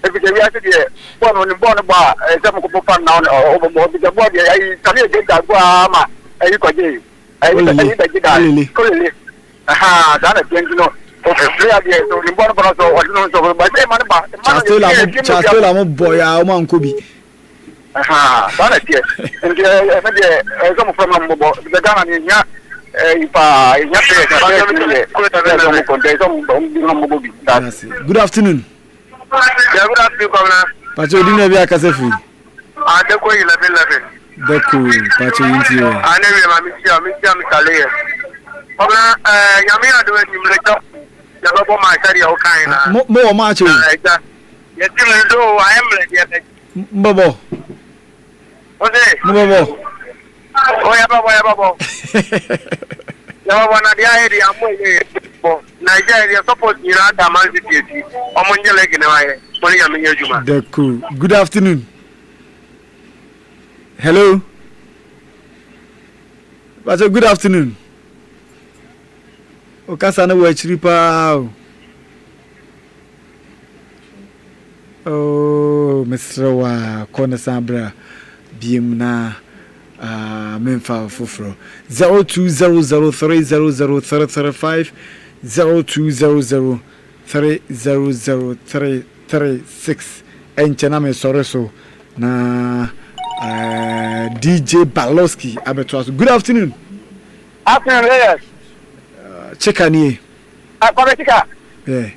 e bi je ya se de bon ba e se mo ko fan na o bo bi je bo de ai tani de ga gwa ma e ko je aha dana jengi no player there so ni bono so what no so but say man ba Chastola mo boya o man ko bi aha dana tie and some from mo the Ghana ni nya ipa nya good afternoon. Yeah, good afternoon, Governor. Pacho Odin be akase free. De ko 11. Deku Pacho Inti o. Anyway, mi kale. Ọ̀gá yàmi àdúrà ní ìmúlẹ̀jọ́ yàgbọ́ bọ́ máa ṣáàrì ọ̀ káyìn náà. Mo wọ̀ máa ṣe o. Yẹ tí mo dó ayé mìlẹ̀ díẹ̀ tẹ̀. Mbọ̀bọ̀. Ó dé. Mbọ̀bọ̀. Ó yẹ bọ̀bọ̀. Yàbọ̀ náà di ayé di àmú ìyẹn bọ̀. Nàìjíríà support yìí rà dà máa ń ti tiẹ̀ ọmọ ń jẹ́lẹ̀ gìnà wáyé. Mo ní yàmi yẹn jùmọ̀. Deku. Good afternoon. Hello. Pacho good afternoon. Okasa na wo achiri pa o. Oh, Mr. Wa Kona Sambra Bim na Memfa Fufro 0200300335 0200300336 Enchaname Soreso na DJ Balowski Abetuaso. Good afternoon. Afternoon, yes. Chekani. Chika. Yeah.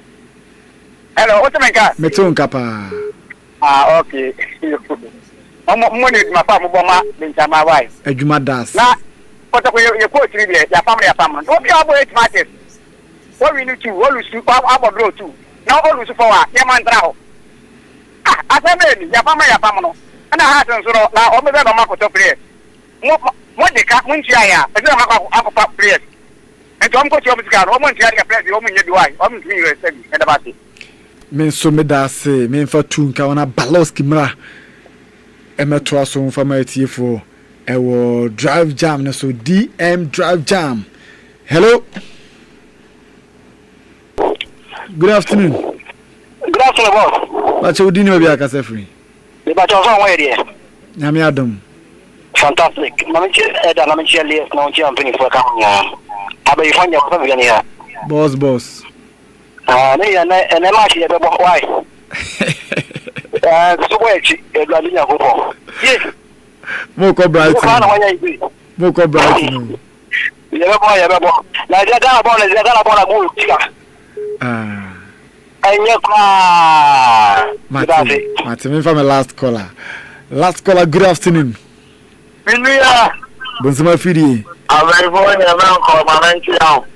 Hello, what's my car? Meton Kapa. Okay. Money my family, my wife. Ejuma das. Now, what are you coach? Your family, Don't be able to match it. What we need to, what we should, our blow too. Now, all we should for your man draw. As I made your family, and I had to now, all the Marco to play. What they can't win here, and then I'm a player. And Tom Coach, woman, you play the woman you do. I'm and about it. Men so me da se men fa tu nka wana Balowski mra emeto aso mfa ma tiefo ewo drive jam na so DM drive jam. Hello. Good afternoon. Good afternoon, boss. Bacha udini obi akase free. The bacha so where there. Nyame adom. Fantastic. Mamichi eda na mamichi alias na unchi ampini for kanya. Abe ifanya kwa vile ya. Boss. Me and match here why? So where Edwardina go. Yes. Moko bright. Moko bright no. Ya boy. La dia bona go tika. Anya kwa. Martin, me from my last caller. Last caller, good afternoon. Bilia. Bonsama fidi. Very fine, man call mananchi out.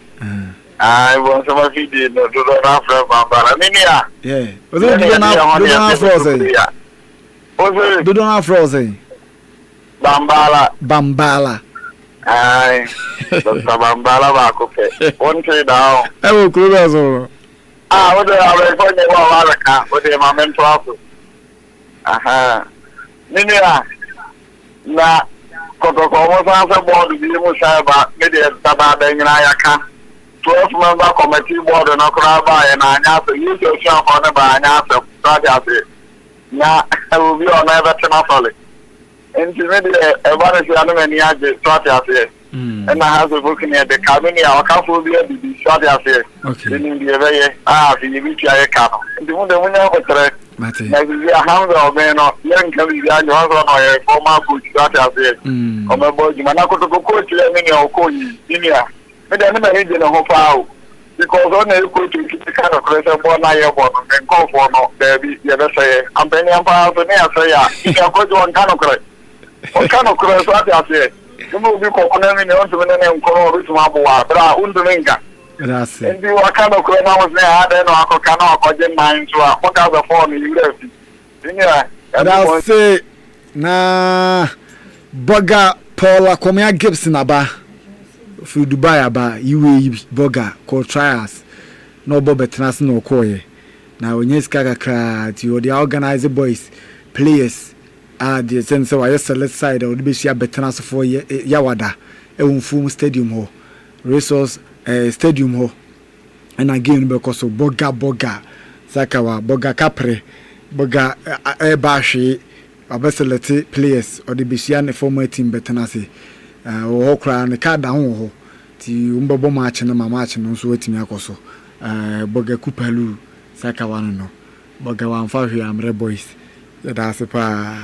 I want some of you did not do not have Bambala. Minia. Yeah. Was it do not have frozen? Bambala. Aye. Dr. Bambala Bacoke. One trade down. I will close all. What do I record the Walaka? What do my mentor office? Aha. Minia. Na Kotoko was answer board to be Musaba, maybe at Sabada in Ayaka. 12-member committee board and Okraba and Anyasa, use yourself on the Anyasa, now I will be on everything of it. And to me, everybody is an Yaji, Stratia, and I have a book in the cabinet, our couple will be able to be Stratia, in the very the VTI camp. And the winner of the threat, maybe a hundred of men or young can be the other former coach Stratia, or my boy, Manako to go coach, let me know, coach, India. I don't know how because only you could keep the kind of pressure born I have and go for no baby. You ever say, I'm penny and power to me. I say, yeah, you can go to one kind of credit. What kind of credit? What I say, you will be calling me on to the name Coro Mabua, but I wouldn't think that. And you are kind of credit. I was there, I don't know, I cannot get mine to what other phone you left. Yeah, and I'll say, nah, Boga Paula Comia Gibson Aba. For Dubai aba UAE burger called trials no bobetenas no koye na onyeska kakra ti the organizer boys players the sense why select side or be share betenas for yawada e stadium ho resource stadium ho and again because so burger sakawa burger capre burger bashi abeselect players or the be share former team betenase o kra ne ka da ho ti umbobo match na match no so watimi akoso boga kupalu saka wano no boga wan fa hwe amre boys da se pa